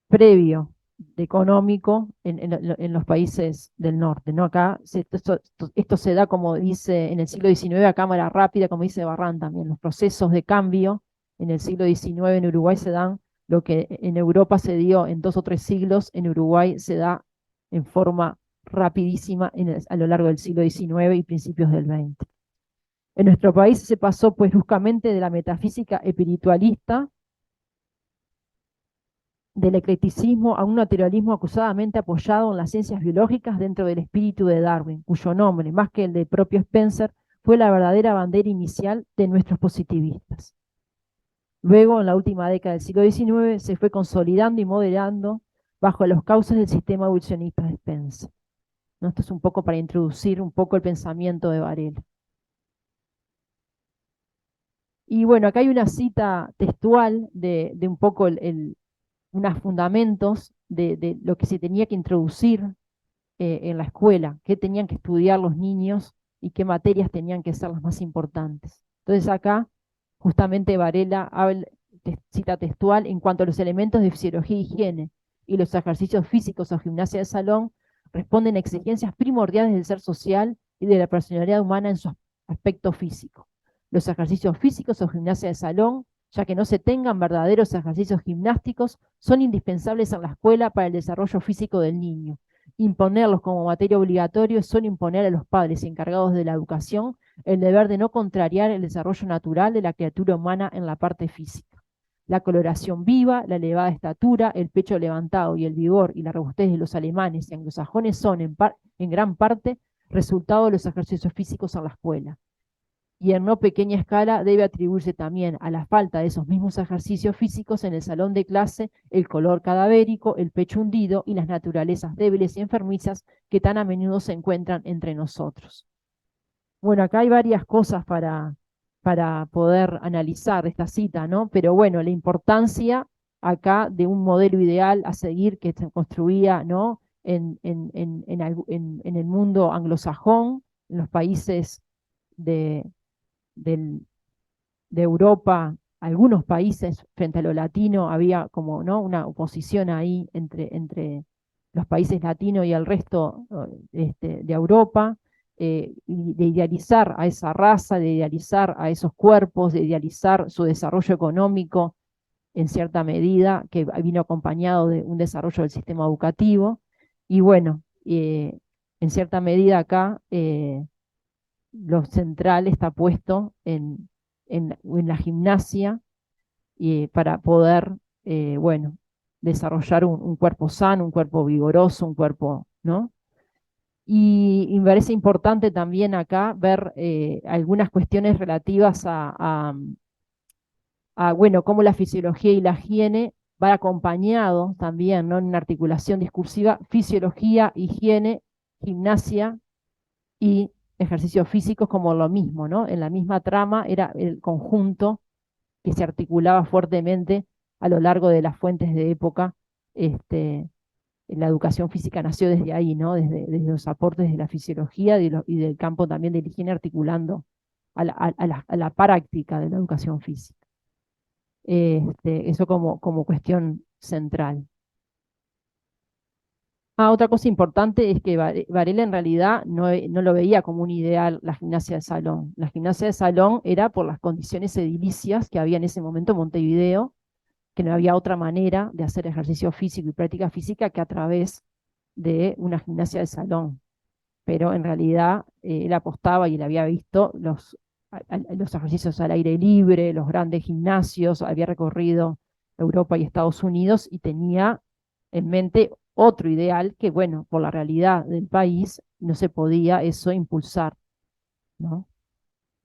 Speaker 3: previo económico en los países del norte, ¿no? Acá esto se da, como dice, en el siglo XIX a cámara rápida, como dice Barran también. Los procesos de cambio en el siglo XIX en Uruguay se dan, lo que en Europa se dio en 2 o 3 siglos, en Uruguay se da en forma rapidísima a lo largo del siglo XIX y principios del XX. En nuestro país se pasó pues bruscamente de la metafísica espiritualista, del eclecticismo a un naturalismo acusadamente apoyado en las ciencias biológicas dentro del espíritu de Darwin, cuyo nombre, más que el del propio Spencer, fue la verdadera bandera inicial de nuestros positivistas. Luego, en la última década del siglo XIX, se fue consolidando y moderando bajo los cauces del sistema evolucionista de Spencer. ¿No? Esto es un poco para introducir un poco el pensamiento de Varela. Y bueno, acá hay una cita textual de un poco unos fundamentos de lo que se tenía que introducir en la escuela, qué tenían que estudiar los niños y qué materias tenían que ser las más importantes. Entonces acá, justamente Varela cita textual, en cuanto a los elementos de fisiología e higiene y los ejercicios físicos o gimnasia de salón, responden a exigencias primordiales del ser social y de la personalidad humana en su aspecto físico. Los ejercicios físicos o gimnasia de salón, ya que no se tengan verdaderos ejercicios gimnásticos, son indispensables en la escuela para el desarrollo físico del niño. Imponerlos como materia obligatoria son imponer a los padres encargados de la educación el deber de no contrariar el desarrollo natural de la criatura humana en la parte física. La coloración viva, la elevada estatura, el pecho levantado y el vigor y la robustez de los alemanes y anglosajones son en gran parte resultado de los ejercicios físicos en la escuela. Y en no pequeña escala debe atribuirse también a la falta de esos mismos ejercicios físicos en el salón de clase el color cadavérico, el pecho hundido y las naturalezas débiles y enfermizas que tan a menudo se encuentran entre nosotros. Bueno, acá hay varias cosas para poder analizar esta cita, ¿no? Pero bueno, la importancia acá de un modelo ideal a seguir que se construía, ¿no? En el mundo anglosajón, en los países de Europa, algunos países frente a lo latino, había como, ¿no? Una oposición ahí entre los países latinos y el resto de Europa, y de idealizar a esa raza, de idealizar a esos cuerpos, de idealizar su desarrollo económico en cierta medida, que vino acompañado de un desarrollo del sistema educativo. Y bueno, en cierta medida acá lo central está puesto en la gimnasia para poder, bueno, desarrollar un cuerpo sano, un cuerpo vigoroso, un cuerpo, ¿no? Y me parece importante también acá ver algunas cuestiones relativas bueno, cómo la fisiología y la higiene va acompañado también, ¿no? En una articulación discursiva, fisiología, higiene, gimnasia y ejercicios físicos como lo mismo, ¿no? En la misma trama era el conjunto que se articulaba fuertemente a lo largo de las fuentes de época. La educación física nació desde ahí, ¿no? Desde los aportes de la fisiología y del campo también de la higiene, articulando a la práctica de la educación física. Eso como cuestión central. Otra cosa importante es que Varela en realidad no lo veía como un ideal la gimnasia de salón. La gimnasia de salón era por las condiciones edilicias que había en ese momento en Montevideo, que no había otra manera de hacer ejercicio físico y práctica física que a través de una gimnasia de salón. Pero en realidad él apostaba y él había visto los ejercicios al aire libre, los grandes gimnasios, había recorrido Europa y Estados Unidos y tenía en mente otro ideal que, bueno, por la realidad del país no se podía eso impulsar, ¿no?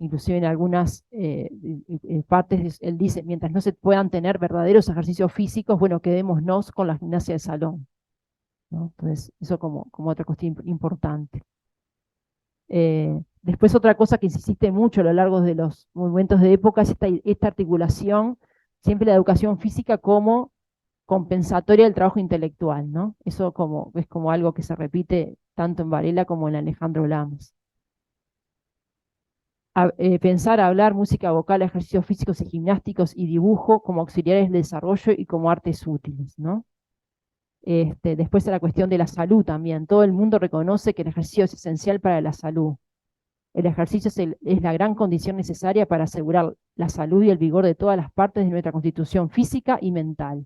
Speaker 3: Inclusive en algunas partes él dice, mientras no se puedan tener verdaderos ejercicios físicos, bueno, quedémonos con la gimnasia de salón, ¿no? Entonces, eso como otra cuestión importante. Después otra cosa que insiste mucho a lo largo de los movimientos de época es esta articulación, siempre la educación física como compensatoria del trabajo intelectual, ¿no? Eso es como algo que se repite tanto en Varela como en Alejandro Lamas. Pensar, hablar, música vocal, ejercicios físicos y gimnásticos y dibujo como auxiliares de desarrollo y como artes útiles, ¿no? Después la cuestión de la salud también. Todo el mundo reconoce que el ejercicio es esencial para la salud. El ejercicio es la gran condición necesaria para asegurar la salud y el vigor de todas las partes de nuestra constitución física y mental.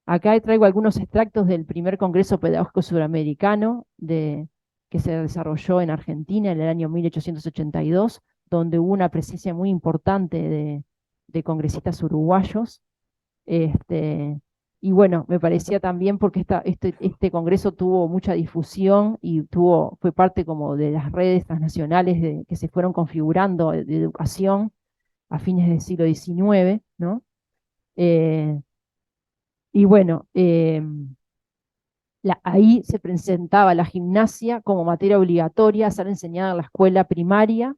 Speaker 3: Acá traigo algunos extractos del primer Congreso Pedagógico Suramericano, que que se desarrolló en Argentina en el año 1882, donde hubo una presencia muy importante de congresistas uruguayos. Y bueno, me parecía también porque este congreso tuvo mucha difusión y fue parte como de las redes transnacionales que se fueron configurando de educación a fines del siglo XIX, ¿no? Y bueno, ahí se presentaba la gimnasia como materia obligatoria a ser enseñada en la escuela primaria.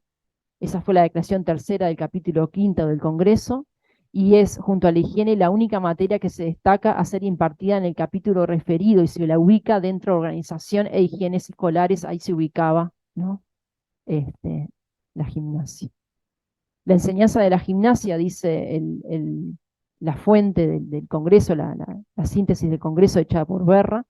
Speaker 3: Esa fue la declaración tercera del capítulo quinto del Congreso, y es, junto a la higiene, la única materia que se destaca a ser impartida en el capítulo referido y se la ubica dentro de organización e higienes escolares. Ahí se ubicaba, ¿no? La gimnasia. La enseñanza de la gimnasia, dice la fuente del Congreso, la síntesis del Congreso hecha por Berra,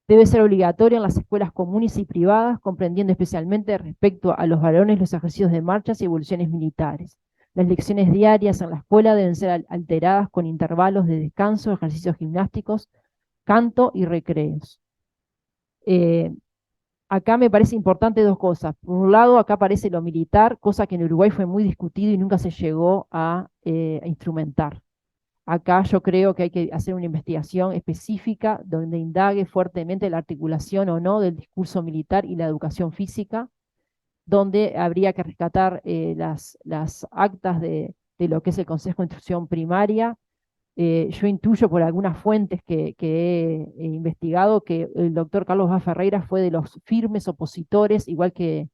Speaker 3: debe ser obligatoria en las escuelas comunes y privadas, comprendiendo especialmente respecto a los varones los ejercicios de marchas y evoluciones militares. Las lecciones diarias en la escuela deben ser alteradas con intervalos de descanso, ejercicios gimnásticos, canto y recreos. Acá me parece importante dos cosas. Por un lado, acá aparece lo militar, cosa que en Uruguay fue muy discutido y nunca se llegó a instrumentar. Acá yo creo que hay que hacer una investigación específica donde indague fuertemente la articulación o no del discurso militar y la educación física, donde habría que rescatar las actas de lo que es el Consejo de Instrucción Primaria. Yo intuyo por algunas fuentes que he investigado que el doctor Carlos Vaz Ferreira fue de los firmes opositores, igual que,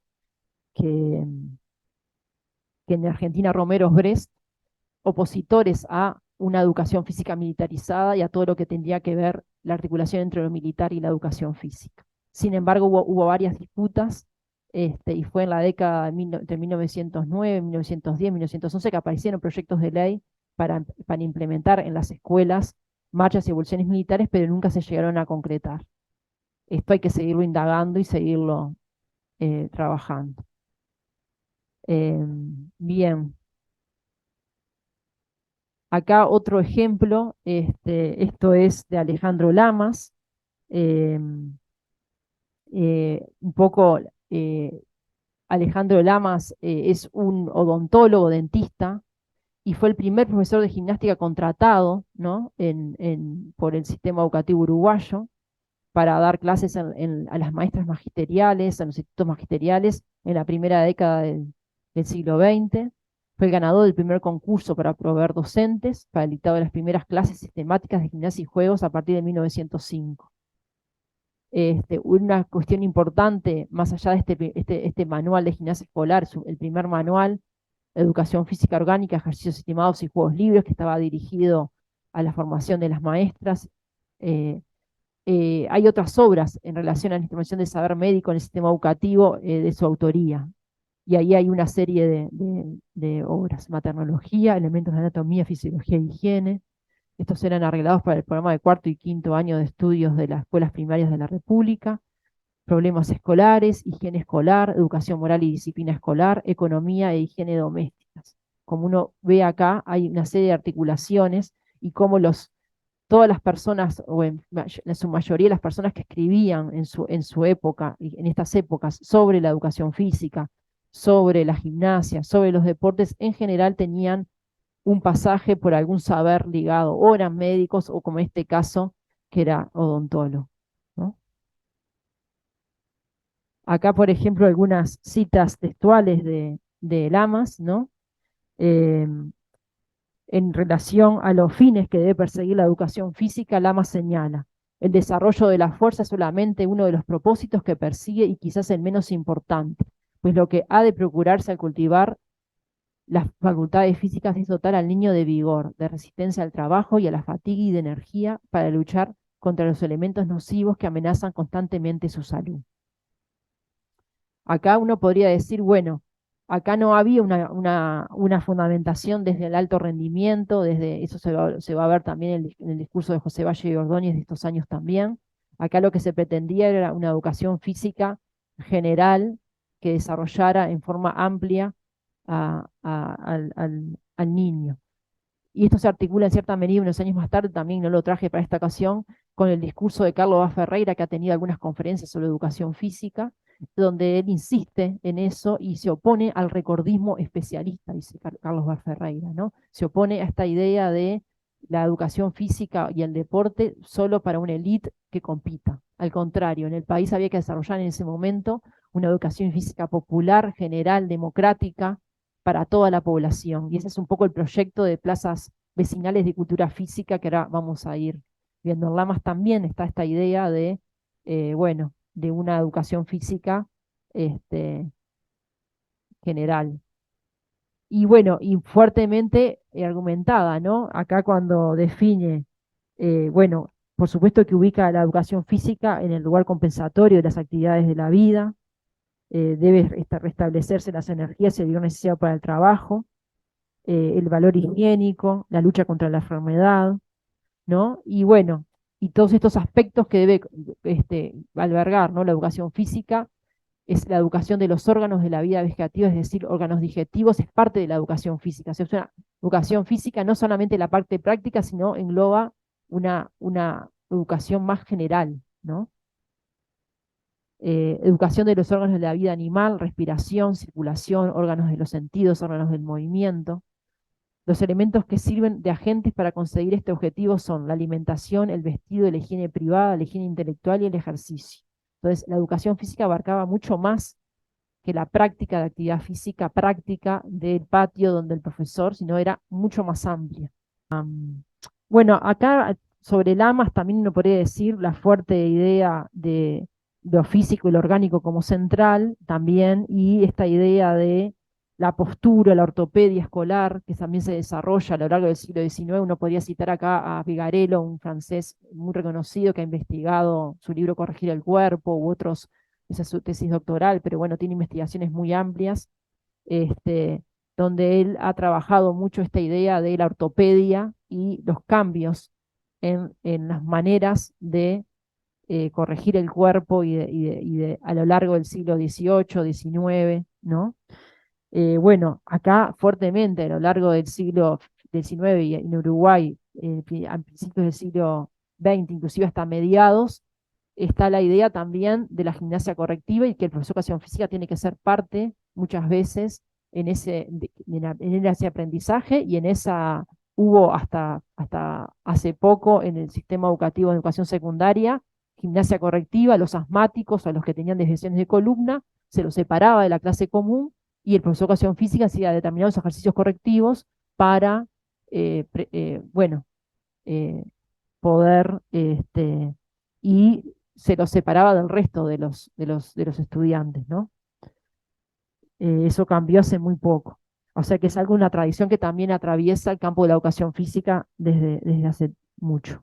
Speaker 3: que en Argentina Romero Brest, opositores a una educación física militarizada y a todo lo que tendría que ver la articulación entre lo militar y la educación física. Sin embargo, hubo varias disputas, y fue en la década de 1909, 1910, 1911 que aparecieron proyectos de ley para implementar en las escuelas marchas y evoluciones militares, pero nunca se llegaron a concretar. Esto hay que seguirlo indagando y seguirlo trabajando. Bien. Acá otro ejemplo, esto es de Alejandro Lamas, un poco Alejandro Lamas es un odontólogo, dentista, y fue el primer profesor de gimnástica contratado, ¿no? por el sistema educativo uruguayo para dar clases a las maestras magisteriales, a los institutos magisteriales en la primera década del siglo XX. Fue el ganador del primer concurso para proveer docentes para el dictado de las primeras clases sistemáticas de gimnasia y juegos a partir de 1905. Una cuestión importante, más allá de este manual de gimnasia escolar, el primer manual, Educación Física Orgánica, Ejercicios Estimados y Juegos Libres, que estaba dirigido a la formación de las maestras. Hay otras obras en relación a la instrucción del saber médico en el sistema educativo de su autoría. Y ahí hay una serie de obras: Maternología, Elementos de Anatomía, Fisiología e Higiene. Estos eran arreglados para el programa de cuarto y quinto año de estudios de las escuelas primarias de la República. Problemas escolares, higiene escolar, educación moral y disciplina escolar, economía e higiene domésticas. Como uno ve acá, hay una serie de articulaciones y cómo todas las personas, o en su mayoría las personas que escribían en su época, en estas épocas, sobre la educación física, sobre la gimnasia, sobre los deportes, en general tenían un pasaje por algún saber ligado, o eran médicos, o como en este caso, que era odontólogo, ¿no? Acá, por ejemplo, algunas citas textuales de Lamas, ¿no? En relación a los fines que debe perseguir la educación física, Lamas señala: el desarrollo de la fuerza es solamente uno de los propósitos que persigue y quizás el menos importante, pues lo que ha de procurarse al cultivar las facultades físicas es dotar al niño de vigor, de resistencia al trabajo y a la fatiga y de energía para luchar contra los elementos nocivos que amenazan constantemente su salud. Acá uno podría decir, bueno, acá no había una fundamentación desde el alto rendimiento, eso se va a ver también en el discurso de José Valle y Ordóñez de estos años también. Acá lo que se pretendía era una educación física general que desarrollara en forma amplia al niño. Y esto se articula en cierta medida unos años más tarde, también no lo traje para esta ocasión, con el discurso de Carlos Vaz Ferreira, que ha tenido algunas conferencias sobre educación física, donde él insiste en eso y se opone al recordismo especialista, dice Carlos Barferreira, ¿no? Se opone a esta idea de la educación física y el deporte solo para una élite que compita. Al contrario, en el país había que desarrollar en ese momento una educación física popular, general, democrática, para toda la población. Y ese es un poco el proyecto de plazas vecinales de cultura física que ahora vamos a ir viendo. En Lamas también está esta idea de, bueno, de una educación física general. Y bueno, y fuertemente argumentada, ¿no? Acá cuando define, bueno, por supuesto que ubica la educación física en el lugar compensatorio de las actividades de la vida, debe restablecerse las energías y el vigor necesario para el trabajo, el valor higiénico, la lucha contra la enfermedad, ¿no? Y bueno, y todos estos aspectos que debe albergar, ¿no? La educación física es la educación de los órganos de la vida vegetativa, es decir, órganos digestivos, es parte de la educación física. O sea, es una educación física, no solamente la parte práctica, sino engloba una educación más general, ¿no? Educación de los órganos de la vida animal, respiración, circulación, órganos de los sentidos, órganos del movimiento. Los elementos que sirven de agentes para conseguir este objetivo son la alimentación, el vestido, la higiene privada, la higiene intelectual y el ejercicio. Entonces, la educación física abarcaba mucho más que la práctica de actividad física práctica del patio donde el profesor, sino era mucho más amplia. Bueno, acá sobre Lamas también uno podría decir la fuerte idea de lo físico y lo orgánico como central también, y esta idea de la postura, la ortopedia escolar, que también se desarrolla a lo largo del siglo XIX. Uno podría citar acá a Vigarello, un francés muy reconocido que ha investigado su libro Corregir el cuerpo, u otros, esa es su tesis doctoral, pero bueno, tiene investigaciones muy amplias, donde él ha trabajado mucho esta idea de la ortopedia y los cambios en las maneras de corregir el cuerpo a lo largo del siglo XVIII, XIX, ¿no? Bueno, acá fuertemente a lo largo del siglo XIX y en Uruguay, a principios del siglo XX, inclusive hasta mediados, está la idea también de la gimnasia correctiva y que el profesor de educación física tiene que ser parte muchas veces en ese aprendizaje, y en esa hubo hasta hace poco en el sistema educativo de educación secundaria gimnasia correctiva. Los asmáticos, a los que tenían desviaciones de columna, se los separaba de la clase común, y el profesor de educación física hacía determinados ejercicios correctivos para, bueno, poder, y se los separaba del resto de los estudiantes, ¿no? Eso cambió hace muy poco. O sea que es una tradición que también atraviesa el campo de la educación física desde hace mucho.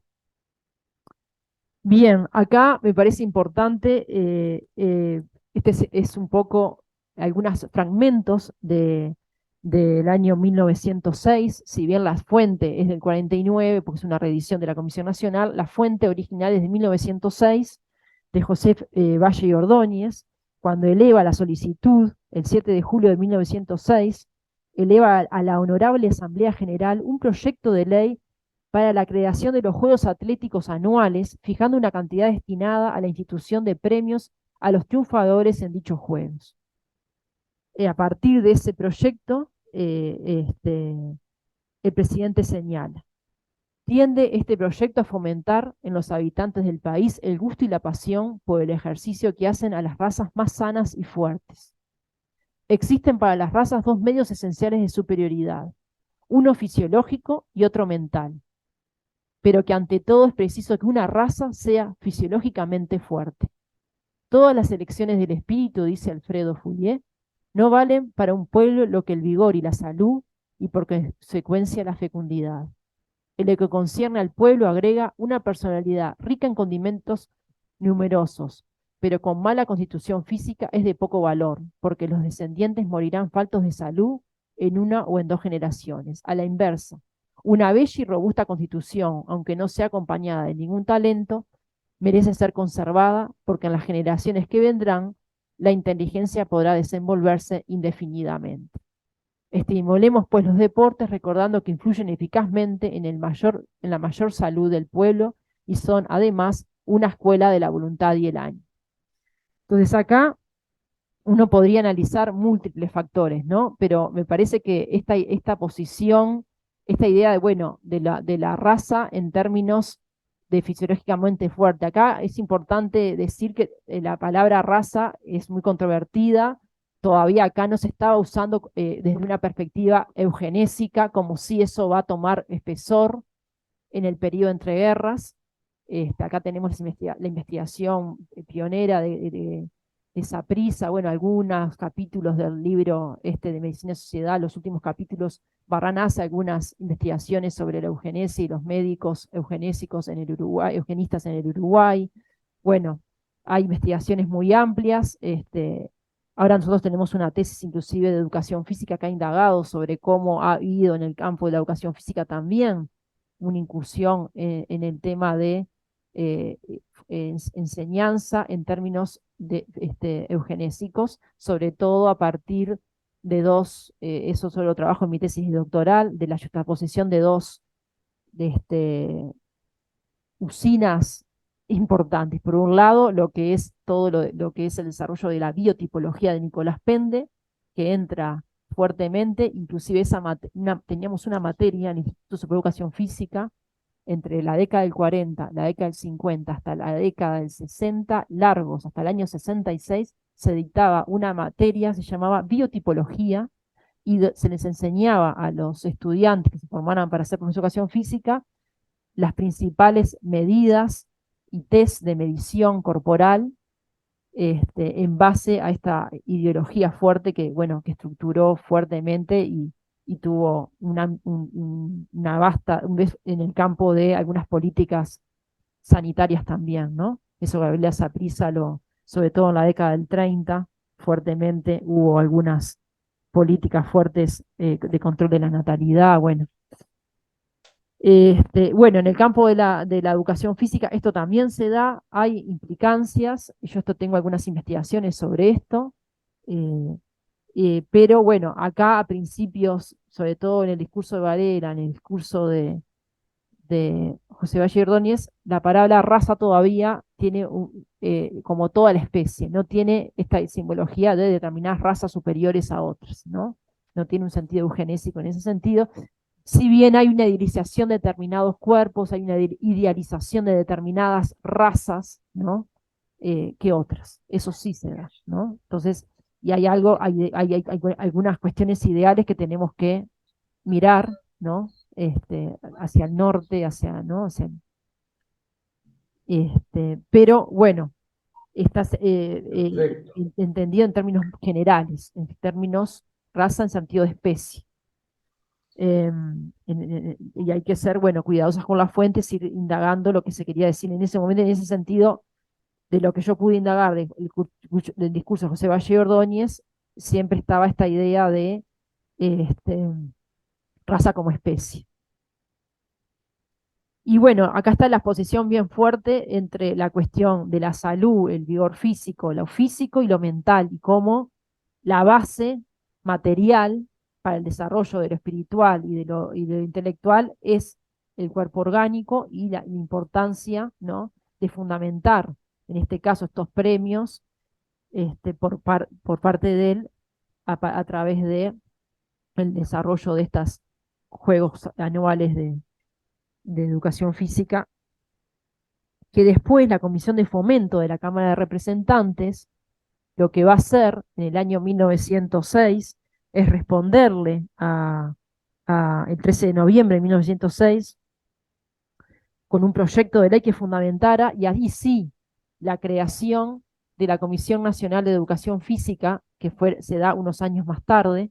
Speaker 3: Bien, acá me parece importante, este es un poco algunos fragmentos del año 1906, si bien la fuente es del 49, porque es una reedición de la Comisión Nacional, la fuente original es de 1906, de José Valle y Ordóñez, cuando eleva la solicitud, el 7 de julio de 1906, eleva a la Honorable Asamblea General un proyecto de ley para la creación de los Juegos Atléticos anuales, fijando una cantidad destinada a la institución de premios a los triunfadores en dichos Juegos. A partir de ese proyecto, el presidente señala: tiende este proyecto a fomentar en los habitantes del país el gusto y la pasión por el ejercicio que hacen a las razas más sanas y fuertes. Existen para las razas dos medios esenciales de superioridad, uno fisiológico y otro mental, pero que ante todo es preciso que una raza sea fisiológicamente fuerte. Todas las elecciones del espíritu, dice Alfredo Fourier, no valen para un pueblo lo que el vigor y la salud, y por consecuencia la fecundidad. En lo que concierne al pueblo agrega una personalidad rica en condimentos numerosos, pero con mala constitución física es de poco valor, porque los descendientes morirán faltos de salud en una o en 2 generaciones. A la inversa, una bella y robusta constitución, aunque no sea acompañada de ningún talento, merece ser conservada, porque en las generaciones que vendrán la inteligencia podrá desenvolverse indefinidamente. Estimulemos pues los deportes, recordando que influyen eficazmente en la mayor salud del pueblo, y son además una escuela de la voluntad y el ánimo. Entonces acá uno podría analizar múltiples factores, ¿no? Pero me parece que esta posición, esta idea de, bueno, de la raza en términos de fisiológicamente fuerte. Acá es importante decir que la palabra raza es muy controvertida. Todavía acá no se estaba usando desde una perspectiva eugenésica, como si eso va a tomar espesor en el periodo entre guerras. Acá tenemos la investigación pionera de Saprissa, bueno, algunos capítulos del libro de Medicina y Sociedad, los últimos capítulos, Barrán hace algunas investigaciones sobre la eugenesia y los médicos eugenésicos en el Uruguay, eugenistas en el Uruguay. Bueno, hay investigaciones muy amplias. Ahora nosotros tenemos una tesis inclusive de educación física que ha indagado sobre cómo ha habido en el campo de la educación física también una incursión en el tema de enseñanza en términos eugenésicos, sobre todo a partir de eso solo trabajo en mi tesis doctoral, de la juxtaposición de dos usinas importantes. Por un lado, lo que es todo lo que es el desarrollo de la biotipología de Nicolás Pende, que entra fuertemente, inclusive teníamos una materia en el Instituto Superior de Educación Física entre la década del 40, la década del 50 hasta la década del 60, largos, hasta el año 66, se dictaba una materia, se llamaba biotipología, y se les enseñaba a los estudiantes que se formaran para hacer profesor de educación física las principales medidas y test de medición corporal en base a esta ideología fuerte que, bueno, que estructuró fuertemente y tuvo una vasta, en el campo de algunas políticas sanitarias también, ¿no? Eso Gabriela Saprissa, sobre todo en la década del 30, fuertemente hubo algunas políticas fuertes de control de la natalidad, bueno. Bueno, en el campo de la educación física esto también se da, hay implicancias, yo tengo algunas investigaciones sobre esto, pero bueno, acá a principios, sobre todo en el discurso de Varela, en el discurso de José Valle Ordóñez, la palabra raza todavía tiene, como toda la especie, no tiene esta simbología de determinadas razas superiores a otras, ¿no? No tiene un sentido eugenésico en ese sentido. Si bien hay una idealización de determinados cuerpos, hay una idealización de determinadas razas, ¿no? Que otras. Eso sí se da, ¿no? Entonces, y hay algunas cuestiones ideales que tenemos que mirar, ¿no? Hacia el norte, ¿no? Pero bueno, estás entendido en términos generales, en términos raza en sentido de especie. Y hay que ser, bueno, cuidadosas con las fuentes, ir indagando lo que se quería decir en ese momento, en ese sentido, de lo que yo pude indagar del discurso de José Valle Ordóñez, siempre estaba esta idea de raza como especie. Y bueno, acá está la exposición bien fuerte entre la cuestión de la salud, el vigor físico, lo físico y lo mental, y cómo la base material para el desarrollo de lo espiritual y de lo intelectual es el cuerpo orgánico y la importancia, ¿no?, de fundamentar, en este caso, estos premios por parte de él a través de el desarrollo de estos juegos anuales de educación física, que después la Comisión de Fomento de la Cámara de Representantes lo que va a hacer en el año 1906 es responderle el 13 de noviembre de 1906 con un proyecto de ley que fundamentara, y ahí sí, la creación de la Comisión Nacional de Educación Física, que se da unos años más tarde,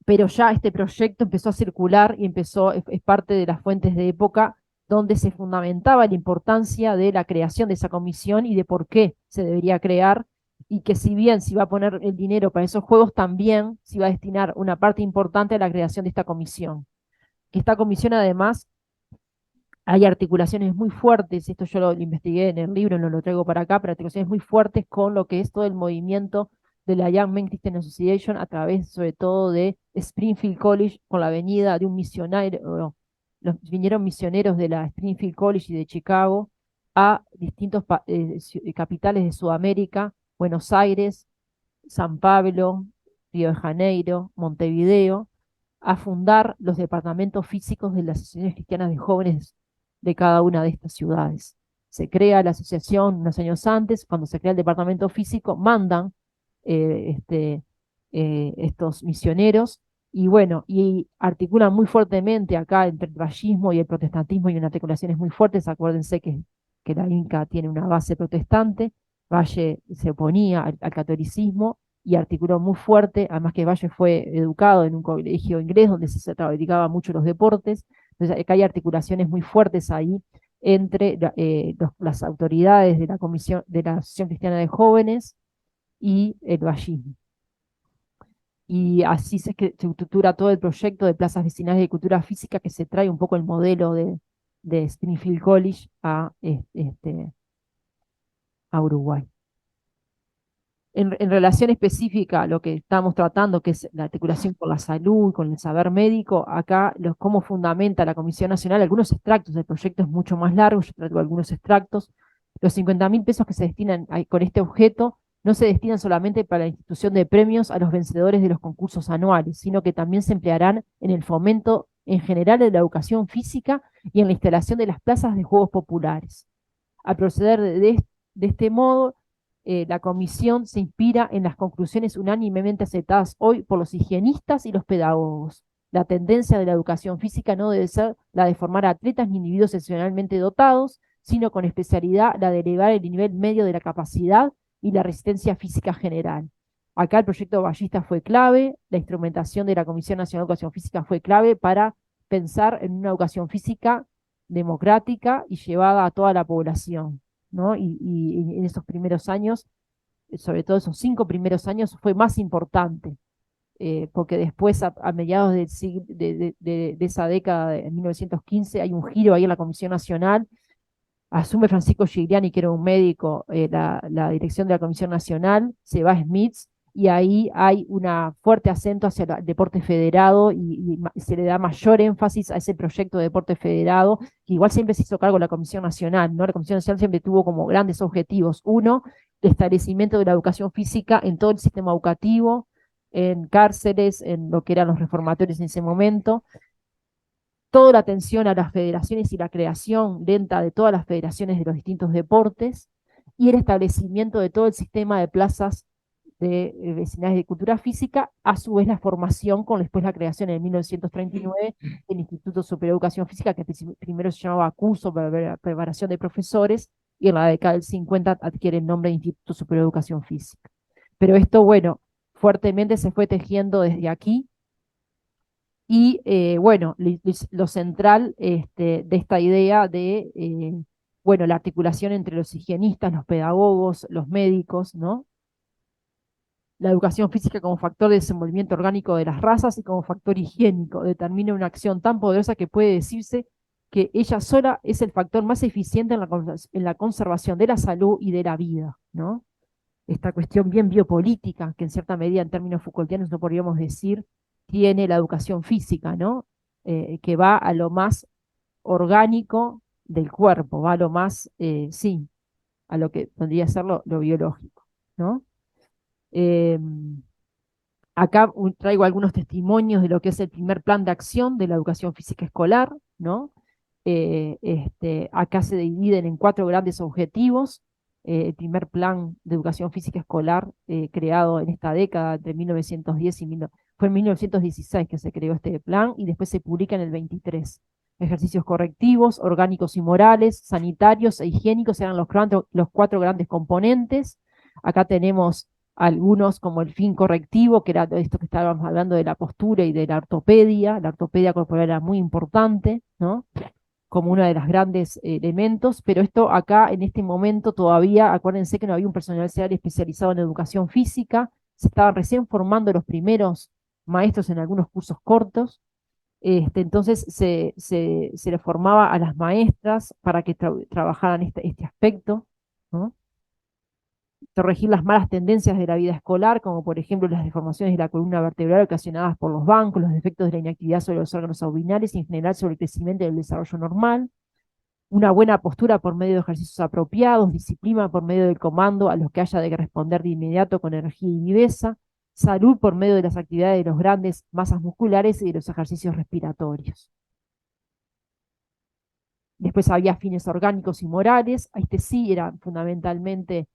Speaker 3: pero ya este proyecto empezó a circular y es parte de las fuentes de época donde se fundamentaba la importancia de la creación de esa comisión y de por qué se debería crear, y que si bien se iba a poner el dinero para esos juegos, también se iba a destinar una parte importante a la creación de esta comisión. Que esta comisión además hay articulaciones muy fuertes, esto yo lo investigué en el libro, no lo traigo para acá, pero articulaciones muy fuertes con lo que es todo el movimiento de la Young Men Christian Association a través sobre todo de Springfield College, con la venida de un misionero, vinieron misioneros de la Springfield College y de Chicago a distintos capitales de Sudamérica Buenos Aires, San Pablo, Río de Janeiro, Montevideo, a fundar los departamentos físicos de las asociaciones cristianas de jóvenes de cada una de estas ciudades. Se crea la asociación unos años antes, cuando se crea el departamento físico, mandan estos misioneros y bueno, y articulan muy fuertemente acá entre el vallismo y el protestantismo, y unas articulaciones muy fuertes. Acuérdense que la Inca tiene una base protestante, Valle se oponía al catolicismo y articuló muy fuerte, además que Valle fue educado en un colegio inglés donde se dedicaba mucho a los deportes. Entonces acá hay articulaciones muy fuertes ahí entre las autoridades de la Comisión de la Asociación Cristiana de Jóvenes y el vallismo. Y así se estructura todo el proyecto de plazas vecinales de cultura física, que se trae un poco el modelo de Springfield College a Uruguay. En relación específica a lo que estamos tratando, que es la articulación con la salud, con el saber médico, acá cómo fundamenta la Comisión Nacional, algunos extractos, el proyecto es mucho más largo, yo traigo algunos extractos. Los 50.000 pesos que se destinan con este objeto no se destinan solamente para la institución de premios a los vencedores de los concursos anuales, sino que también se emplearán en el fomento en general de la educación física y en la instalación de las plazas de juegos populares. Al proceder de este modo, la comisión se inspira en las conclusiones unánimemente aceptadas hoy por los higienistas y los pedagogos. La tendencia de la educación física no debe ser la de formar atletas ni individuos excepcionalmente dotados, sino con especialidad la de elevar el nivel medio de la capacidad y la resistencia física general. Acá el proyecto Ballista fue clave, la instrumentación de la Comisión Nacional de Educación Física fue clave para pensar en una educación física democrática y llevada a toda la población, ¿no? Y en esos primeros años, sobre todo esos 5 primeros años, fue más importante, porque después, a mediados de esa década de 1915, hay un giro ahí en la Comisión Nacional. Asume Francisco Gigliani, que era un médico, la dirección de la Comisión Nacional, se va a Smiths, y ahí hay un fuerte acento hacia el deporte federado y se le da mayor énfasis a ese proyecto de deporte federado, que igual siempre se hizo cargo de la Comisión Nacional, ¿no? La Comisión Nacional siempre tuvo como grandes objetivos. Uno, el establecimiento de la educación física en todo el sistema educativo, en cárceles, en lo que eran los reformatorios en ese momento. Toda la atención a las federaciones y la creación lenta de todas las federaciones de los distintos deportes, y el establecimiento de todo el sistema de plazas de vecinales de cultura física, a su vez la formación con después la creación en 1939 del Instituto Superior de Educación Física, que primero se llamaba Curso para Preparación de Profesores, y en la década del 50 adquiere el nombre de Instituto Superior de Educación Física. Pero esto, bueno, fuertemente se fue tejiendo desde aquí. Y bueno, lo central de esta idea de, bueno, la articulación entre los higienistas, los pedagogos, los médicos, ¿no? La educación física como factor de desenvolvimiento orgánico de las razas y como factor higiénico determina una acción tan poderosa que puede decirse que ella sola es el factor más eficiente en la conservación de la salud y de la vida, ¿no? Esta cuestión bien biopolítica, que en cierta medida en términos Foucaultianos no podríamos decir, tiene la educación física, ¿no? Que va a lo más orgánico del cuerpo, va a lo más, sí, a lo que podría ser lo biológico, ¿no? Acá traigo algunos testimonios de lo que es el primer plan de acción de la educación física escolar, ¿no? Acá se dividen en 4 grandes objetivos. El primer plan de educación física escolar creado en esta década, entre 1910 y fue en 1916 que se creó este plan, y después se publica en el 23. Ejercicios correctivos, orgánicos y morales, sanitarios e higiénicos eran los 4 grandes componentes. Acá tenemos algunos como el fin correctivo, que era esto que estábamos hablando de la postura y de la ortopedia corporal era muy importante, ¿no? Como uno de los grandes elementos, pero esto acá en este momento todavía, acuérdense que no había un personal especializado en educación física, se estaban recién formando los primeros maestros en algunos cursos cortos, entonces se le formaba a las maestras para que trabajaran este aspecto, ¿no? Corregir las malas tendencias de la vida escolar, como por ejemplo las deformaciones de la columna vertebral ocasionadas por los bancos, los defectos de la inactividad sobre los órganos abdominales y en general sobre el crecimiento y el desarrollo normal. una buena postura por medio de ejercicios apropiados, disciplina por medio del comando a los que haya de responder de inmediato con energía y viveza, salud por medio de las actividades de los grandes masas musculares y de los ejercicios respiratorios. Después había fines orgánicos y morales. Este sí era fundamentalmente,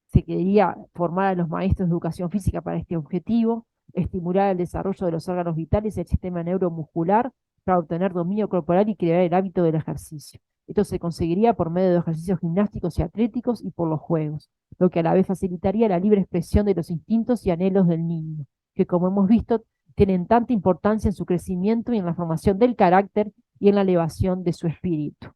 Speaker 3: se quería formar a los maestros de educación física para este objetivo, estimular el desarrollo de los órganos vitales y el sistema neuromuscular para obtener dominio corporal y crear el hábito del ejercicio. Esto se conseguiría por medio de ejercicios gimnásticos y atléticos y por los juegos, lo que a la vez facilitaría la libre expresión de los instintos y anhelos del niño, que como hemos visto tienen tanta importancia en su crecimiento y en la formación del carácter y en la elevación de su espíritu.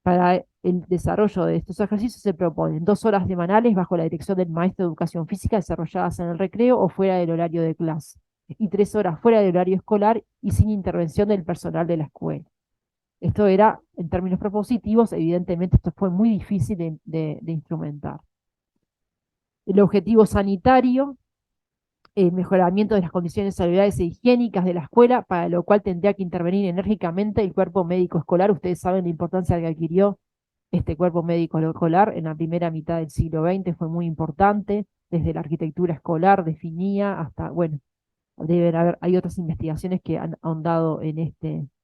Speaker 3: Para el desarrollo de estos ejercicios se proponen 2 horas semanales bajo la dirección del maestro de educación física desarrolladas en el recreo o fuera del horario de clase, y 3 horas fuera del horario escolar y sin intervención del personal de la escuela. Esto era, en términos propositivos, evidentemente esto fue muy difícil de instrumentar. El objetivo sanitario, el mejoramiento de las condiciones salubres e higiénicas de la escuela, para lo cual tendría que intervenir enérgicamente el cuerpo médico escolar. Ustedes saben la importancia que adquirió este cuerpo médico escolar en la primera mitad del siglo XX, fue muy importante, desde la arquitectura escolar definía hasta, bueno, hay otras investigaciones que han ahondado en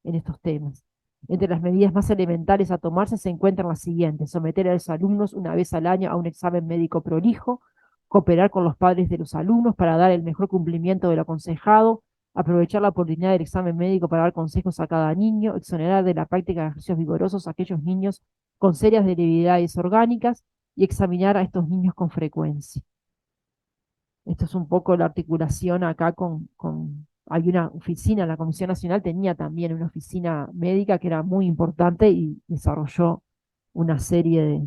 Speaker 3: estos temas. Entre las medidas más elementales a tomarse se encuentran las siguientes: someter a los alumnos una vez al año a un examen médico prolijo, cooperar con los padres de los alumnos para dar el mejor cumplimiento de lo aconsejado, aprovechar la oportunidad del examen médico para dar consejos a cada niño, exonerar de la práctica de ejercicios vigorosos a aquellos niños con serias debilidades orgánicas y examinar a estos niños con frecuencia. Esto es un poco la articulación acá hay una oficina, la Comisión Nacional tenía también una oficina médica que era muy importante y desarrolló una serie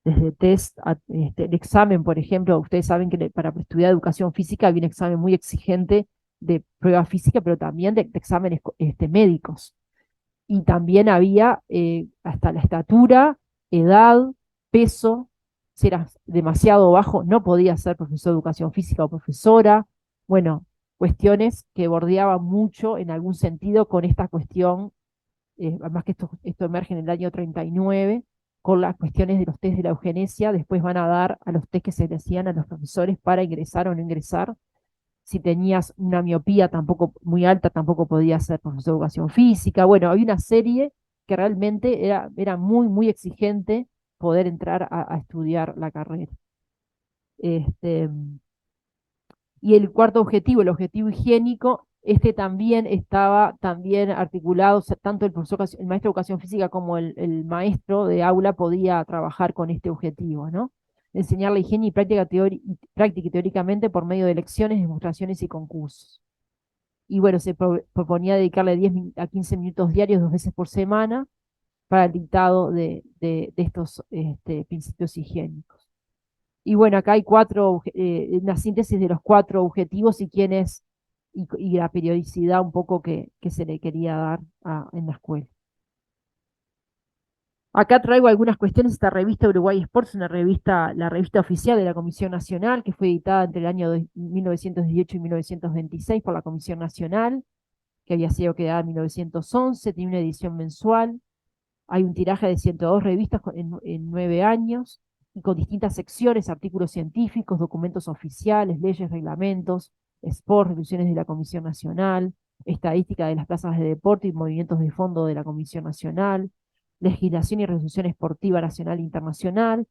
Speaker 3: desde test, el examen, por ejemplo, ustedes saben que para estudiar educación física había un examen muy exigente de prueba física, pero también de exámenes médicos. Y también había hasta la estatura, edad, peso. Si eras demasiado bajo, no podías ser profesor de educación física o profesora. Bueno, cuestiones que bordeaban mucho en algún sentido con esta cuestión, además que esto emerge en el año 39, con las cuestiones de los test de la eugenesia. Después van a dar a los test que se le hacían a los profesores para ingresar o no ingresar. Si tenías una miopía tampoco muy alta, tampoco podías ser profesor de educación física. Bueno, había una serie que realmente era muy, muy exigente poder entrar a estudiar la carrera. Y el cuarto objetivo, el objetivo higiénico, también estaba articulado, tanto el maestro de educación física como el maestro de aula podía trabajar con este objetivo, ¿no? Enseñar la higiene y práctica y teóricamente por medio de lecciones, demostraciones y concursos. Y bueno, se proponía dedicarle 10 a 15 minutos diarios 2 veces por semana para el dictado de estos principios higiénicos. Y bueno, acá hay una síntesis de los 4 objetivos y la periodicidad un poco que se le quería dar en la escuela. Acá traigo algunas cuestiones. Esta revista Uruguay Sports, la revista oficial de la Comisión Nacional, que fue editada entre el año 1918 y 1926 por la Comisión Nacional, que había sido creada en 1911, tiene una edición mensual. Hay un tiraje de 102 revistas en 9 años, y con distintas secciones: artículos científicos, documentos oficiales, leyes, reglamentos, sport, resoluciones de la Comisión Nacional, estadística de las plazas de deporte y movimientos de fondo de la Comisión Nacional, legislación y resolución esportiva nacional e internacional,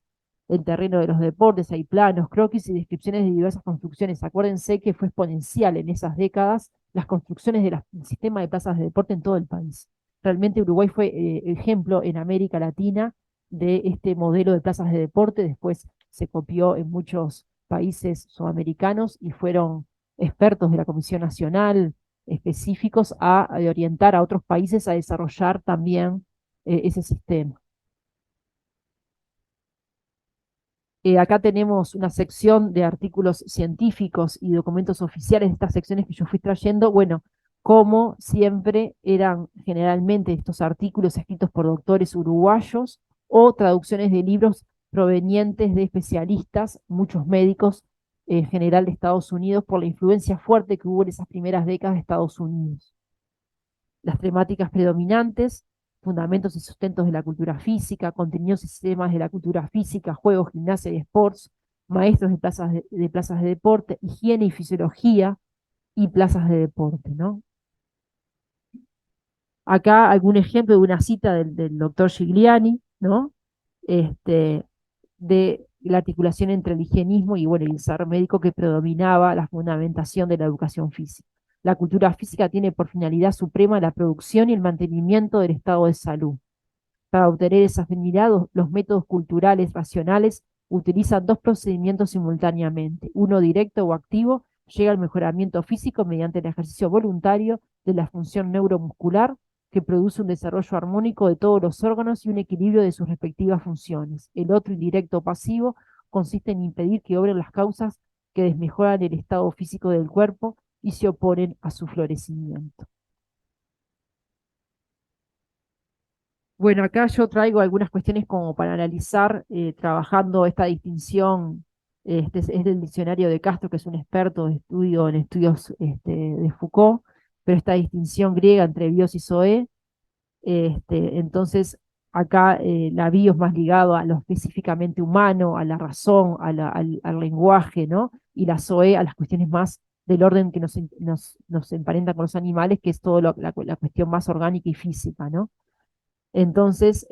Speaker 3: el terreno de los deportes, hay planos, croquis y descripciones de diversas construcciones. Acuérdense que fue exponencial en esas décadas las construcciones del sistema de plazas de deporte en todo el país. Realmente Uruguay fue ejemplo en América Latina de este modelo de plazas de deporte. Después se copió en muchos países sudamericanos y fueron expertos de la Comisión Nacional específicos a orientar a otros países a desarrollar también ese sistema. Acá tenemos una sección de artículos científicos y documentos oficiales de estas secciones que yo fui trayendo. Bueno, como siempre eran generalmente estos artículos escritos por doctores uruguayos o traducciones de libros provenientes de especialistas, muchos médicos en general de Estados Unidos, por la influencia fuerte que hubo en esas primeras décadas de Estados Unidos. Las temáticas predominantes fundamentos y sustentos de la cultura física, contenidos y sistemas de la cultura física, juegos, gimnasia y sports, maestros de plazas de deporte, higiene y fisiología y plazas de deporte, ¿no? Acá algún ejemplo de una cita del doctor Gigliani, ¿no? De la articulación entre el higienismo y bueno, el saber médico que predominaba la fundamentación de la educación física. La cultura física tiene por finalidad suprema la producción y el mantenimiento del estado de salud. Para obtener esa finalidad, los métodos culturales racionales utilizan dos procedimientos simultáneamente. Uno directo o activo llega al mejoramiento físico mediante el ejercicio voluntario de la función neuromuscular que produce un desarrollo armónico de todos los órganos y un equilibrio de sus respectivas funciones. El otro indirecto o pasivo consiste en impedir que obren las causas que desmejoran el estado físico del cuerpo y se oponen a su florecimiento. Bueno, acá yo traigo algunas cuestiones como para analizar, trabajando esta distinción. Este es del diccionario de Castro, que es un experto en estudios de Foucault, pero esta distinción griega entre bios y zoe. Entonces, acá la bio es más ligado a lo específicamente humano, a la razón, al lenguaje, ¿no? Y la zoe a las cuestiones más del orden que nos emparenta con los animales, que es todo la cuestión más orgánica y física, ¿no? Entonces,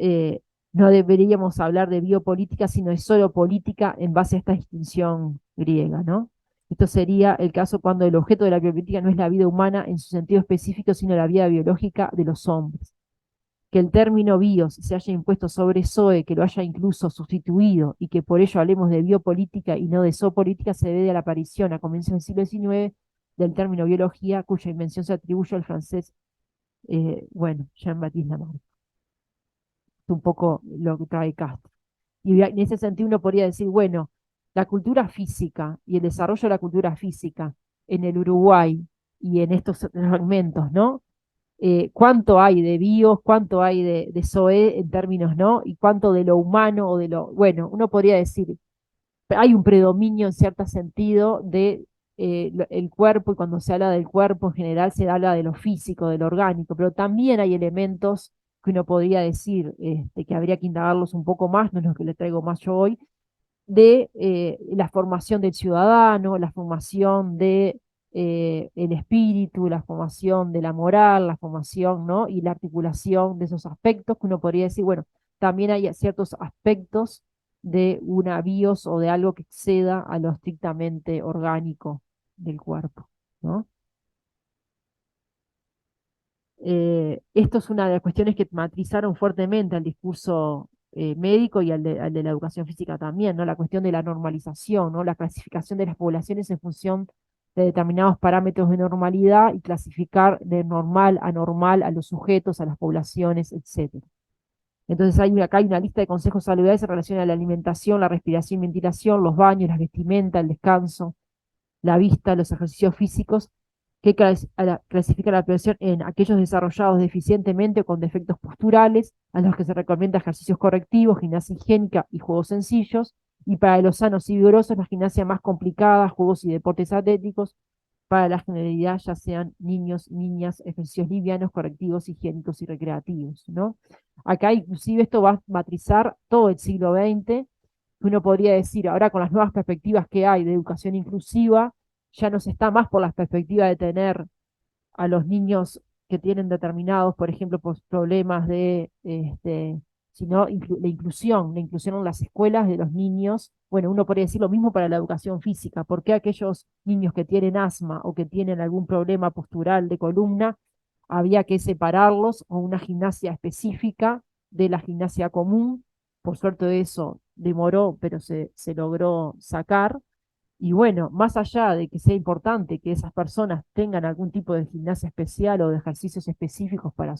Speaker 3: no deberíamos hablar de biopolítica, sino de solo política en base a esta distinción griega, ¿no? Esto sería el caso cuando el objeto de la biopolítica no es la vida humana en su sentido específico, sino la vida biológica de los hombres. Que el término bios se haya impuesto sobre zoe, que lo haya incluso sustituido, y que por ello hablemos de biopolítica y no de zoopolítica, se debe a la aparición a comienzos del siglo XIX del término biología, cuya invención se atribuye al francés, Jean-Baptiste Lamarck. Un poco lo que trae Castro. Y en ese sentido uno podría decir, bueno, la cultura física y el desarrollo de la cultura física en el Uruguay y en estos fragmentos, ¿no? ¿Cuánto hay de bios, cuánto hay de zoe en términos, ¿no? Y cuánto de lo humano o de lo, bueno, uno podría decir, hay un predominio en cierto sentido de el cuerpo, y cuando se habla del cuerpo en general se habla de lo físico, de lo orgánico, pero también hay elementos que uno podría decir que habría que indagarlos un poco más, no es lo que le traigo más yo hoy, de la formación del ciudadano, la formación de el espíritu, la formación de la moral, la formación, ¿no? Y la articulación de esos aspectos que uno podría decir, bueno, también hay ciertos aspectos de una bios o de algo que exceda a lo estrictamente orgánico del cuerpo, ¿no? Esto es una de las cuestiones que matrizaron fuertemente al discurso médico y al de la educación física también, ¿no? La cuestión de la normalización, ¿no? La clasificación de las poblaciones en función de determinados parámetros de normalidad y clasificar de normal a normal a los sujetos, a las poblaciones, etc. Entonces acá hay una lista de consejos saludables en relación a la alimentación, la respiración y ventilación, los baños, las vestimentas, el descanso, la vista, los ejercicios físicos, que clasifica la población en aquellos desarrollados deficientemente o con defectos posturales, a los que se recomienda ejercicios correctivos, gimnasia higiénica y juegos sencillos, y para los sanos y vigorosos la gimnasia más complicada, juegos y deportes atléticos, para la generalidad ya sean niños, niñas, ejercicios livianos, correctivos, higiénicos y recreativos, ¿no? Acá inclusive esto va a matrizar todo el siglo XX, uno podría decir, ahora con las nuevas perspectivas que hay de educación inclusiva, ya no se está más por la perspectiva de tener a los niños que tienen determinados, por ejemplo, problemas de, sino la inclusión en las escuelas de los niños. Bueno, uno podría decir lo mismo para la educación física. ¿Por qué aquellos niños que tienen asma o que tienen algún problema postural de columna, había que separarlos o una gimnasia específica de la gimnasia común? Por suerte eso demoró, pero se logró sacar. Y bueno, más allá de que sea importante que esas personas tengan algún tipo de gimnasia especial o de ejercicios específicos para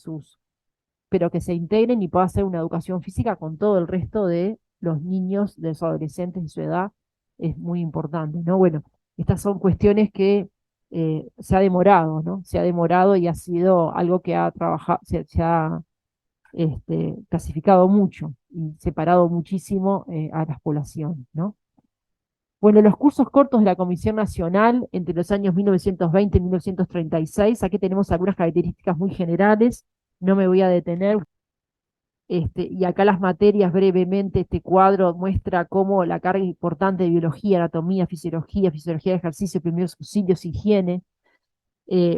Speaker 3: pero que se integren y pueda hacer una educación física con todo el resto de los niños, de los adolescentes de su edad, es muy importante, ¿no? Bueno, estas son cuestiones que se ha demorado, ¿no? Se ha demorado y ha sido algo que ha trabajado, se ha clasificado mucho y separado muchísimo a las poblaciones, ¿no? Bueno, los cursos cortos de la Comisión Nacional entre los años 1920 y 1936, aquí tenemos algunas características muy generales, no me voy a detener. Y acá las materias, brevemente, este cuadro muestra cómo la carga importante de biología, anatomía, fisiología de ejercicio, primeros auxilios, higiene,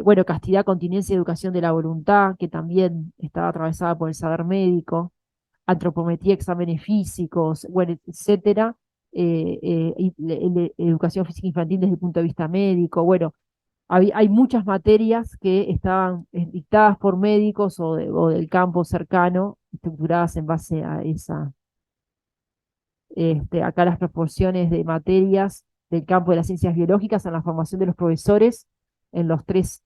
Speaker 3: bueno, castidad, continencia y educación de la voluntad, que también estaba atravesada por el saber médico, antropometría, exámenes físicos, bueno, etcétera, educación física infantil desde el punto de vista médico, bueno, hay muchas materias que estaban dictadas por médicos o del campo cercano, estructuradas en base a esa. Acá las proporciones de materias del campo de las ciencias biológicas en la formación de los profesores en los tres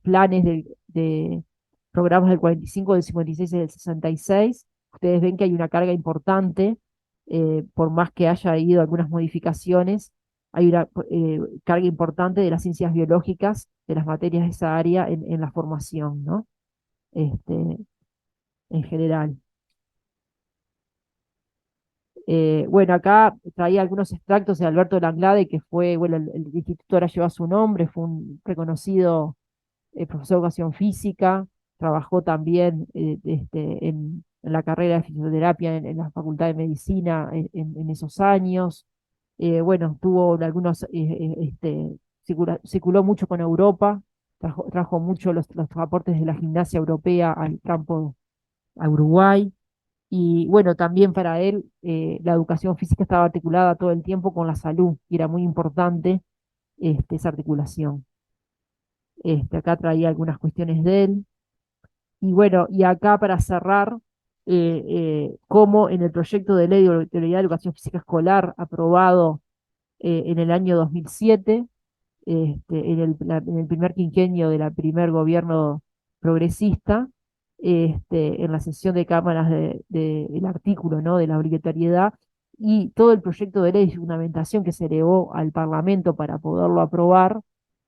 Speaker 3: planes de programas del 45, del 56 y del 66. Ustedes ven que hay una carga importante, por más que haya habido algunas modificaciones, hay una carga importante de las ciencias biológicas, de las materias de esa área en la formación, ¿no? En general. Bueno, acá traía algunos extractos de Alberto Langlade, que fue, bueno, el instituto ahora lleva su nombre, fue un reconocido profesor de educación física, trabajó también en la carrera de fisioterapia en la Facultad de Medicina en esos años. Bueno, tuvo algunos, circuló mucho con Europa, trajo mucho los aportes de la gimnasia europea al campo, a Uruguay. Y bueno, también para él la educación física estaba articulada todo el tiempo con la salud y era muy importante esa articulación. Acá traía algunas cuestiones de él. Y bueno, y acá para cerrar, cómo en el proyecto de ley de teoría de educación física escolar aprobado en el año 2007, en el primer quinquenio del primer gobierno progresista, en la sesión de cámaras del artículo, ¿no?, de la obligatoriedad, y todo el proyecto de ley de fundamentación que se elevó al Parlamento para poderlo aprobar,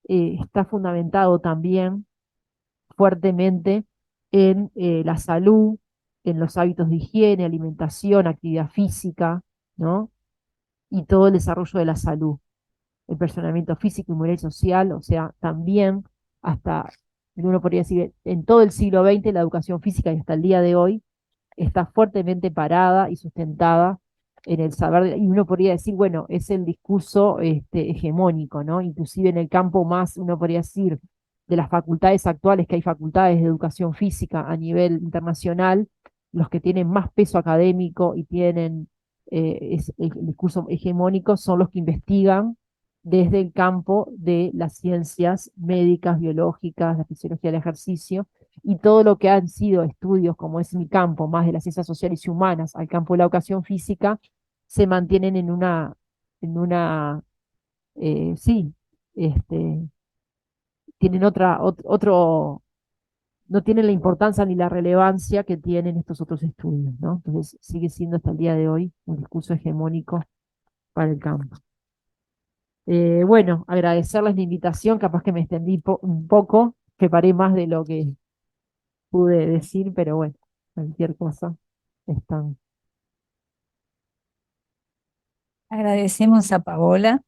Speaker 3: está fundamentado también fuertemente en la salud, en los hábitos de higiene, alimentación, actividad física, ¿no? Y todo el desarrollo de la salud, el personamiento físico y moral y social, o sea, también hasta, uno podría decir, en todo el siglo XX la educación física y hasta el día de hoy está fuertemente parada y sustentada en el saber, y uno podría decir, bueno, es el discurso hegemónico, ¿no? Inclusive en el campo más, uno podría decir, de las facultades actuales, que hay facultades de educación física a nivel internacional, los que tienen más peso académico y tienen el discurso hegemónico son los que investigan desde el campo de las ciencias médicas, biológicas, la fisiología del ejercicio, y todo lo que han sido estudios, como es mi campo, más de las ciencias sociales y humanas, al campo de la educación física, se mantienen sí, tienen no tienen la importancia ni la relevancia que tienen estos otros estudios, ¿no? Entonces sigue siendo hasta el día de hoy un discurso hegemónico para el campo. Bueno, agradecerles la invitación, capaz que me extendí un poco, preparé más de lo que pude decir, pero bueno, cualquier cosa están.
Speaker 1: Agradecemos a Paola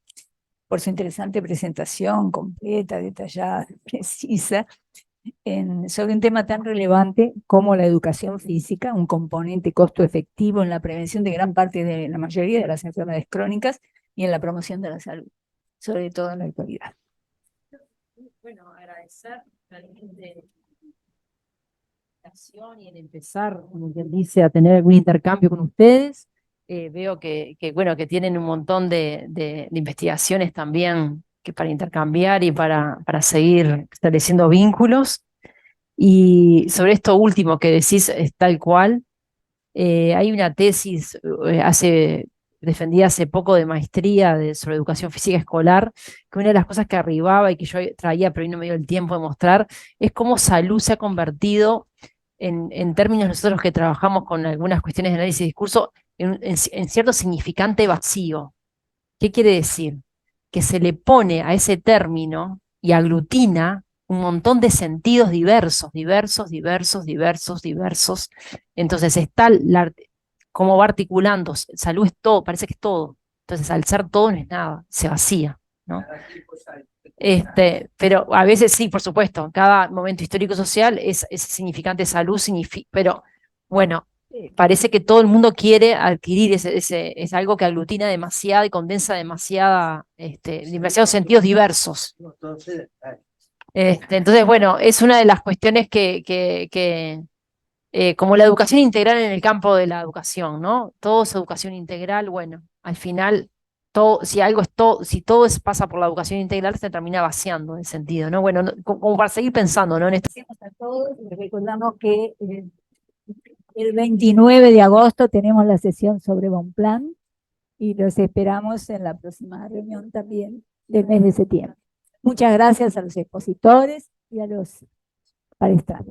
Speaker 1: por su interesante presentación, completa, detallada, precisa, sobre un tema tan relevante como la educación física, un componente costo efectivo en la prevención de gran parte de la mayoría de las enfermedades crónicas y en la promoción de la salud, sobre todo en la actualidad.
Speaker 3: Bueno, agradecer realmente la invitación y en empezar, como quien dice, a tener algún intercambio con ustedes. Veo bueno, que tienen un montón de investigaciones también que para intercambiar y para seguir estableciendo vínculos. Y sobre esto último que decís es tal cual. Hay una tesis defendida hace poco de maestría sobre educación física escolar, que una de las cosas que arribaba y que yo traía, pero hoy no me dio el tiempo de mostrar, es cómo salud se ha convertido en términos nosotros que trabajamos con algunas cuestiones de análisis de discurso, en cierto significante vacío. ¿Qué quiere decir? Que se le pone a ese término y aglutina un montón de sentidos diversos. Entonces está cómo va articulando, salud es todo, parece que es todo. Entonces al ser todo no es nada, se vacía, ¿no? Pero a veces sí, por supuesto, cada momento histórico social es significante salud, pero bueno,
Speaker 4: parece que todo el mundo quiere adquirir es algo que aglutina demasiado y condensa demasiados sentidos diversos. Entonces, bueno, es una de las cuestiones como la educación integral en el campo de la educación, ¿no? Todo es educación integral, bueno, al final, si todo pasa por la educación integral, se termina vaciando el sentido, ¿no? Bueno, como para seguir pensando, ¿no? En esto.
Speaker 1: Gracias a todos. Les recordamos que el 29 de agosto tenemos la sesión sobre Bonplan y los esperamos en la próxima reunión también del mes de septiembre. Muchas gracias a los expositores y a los para estar.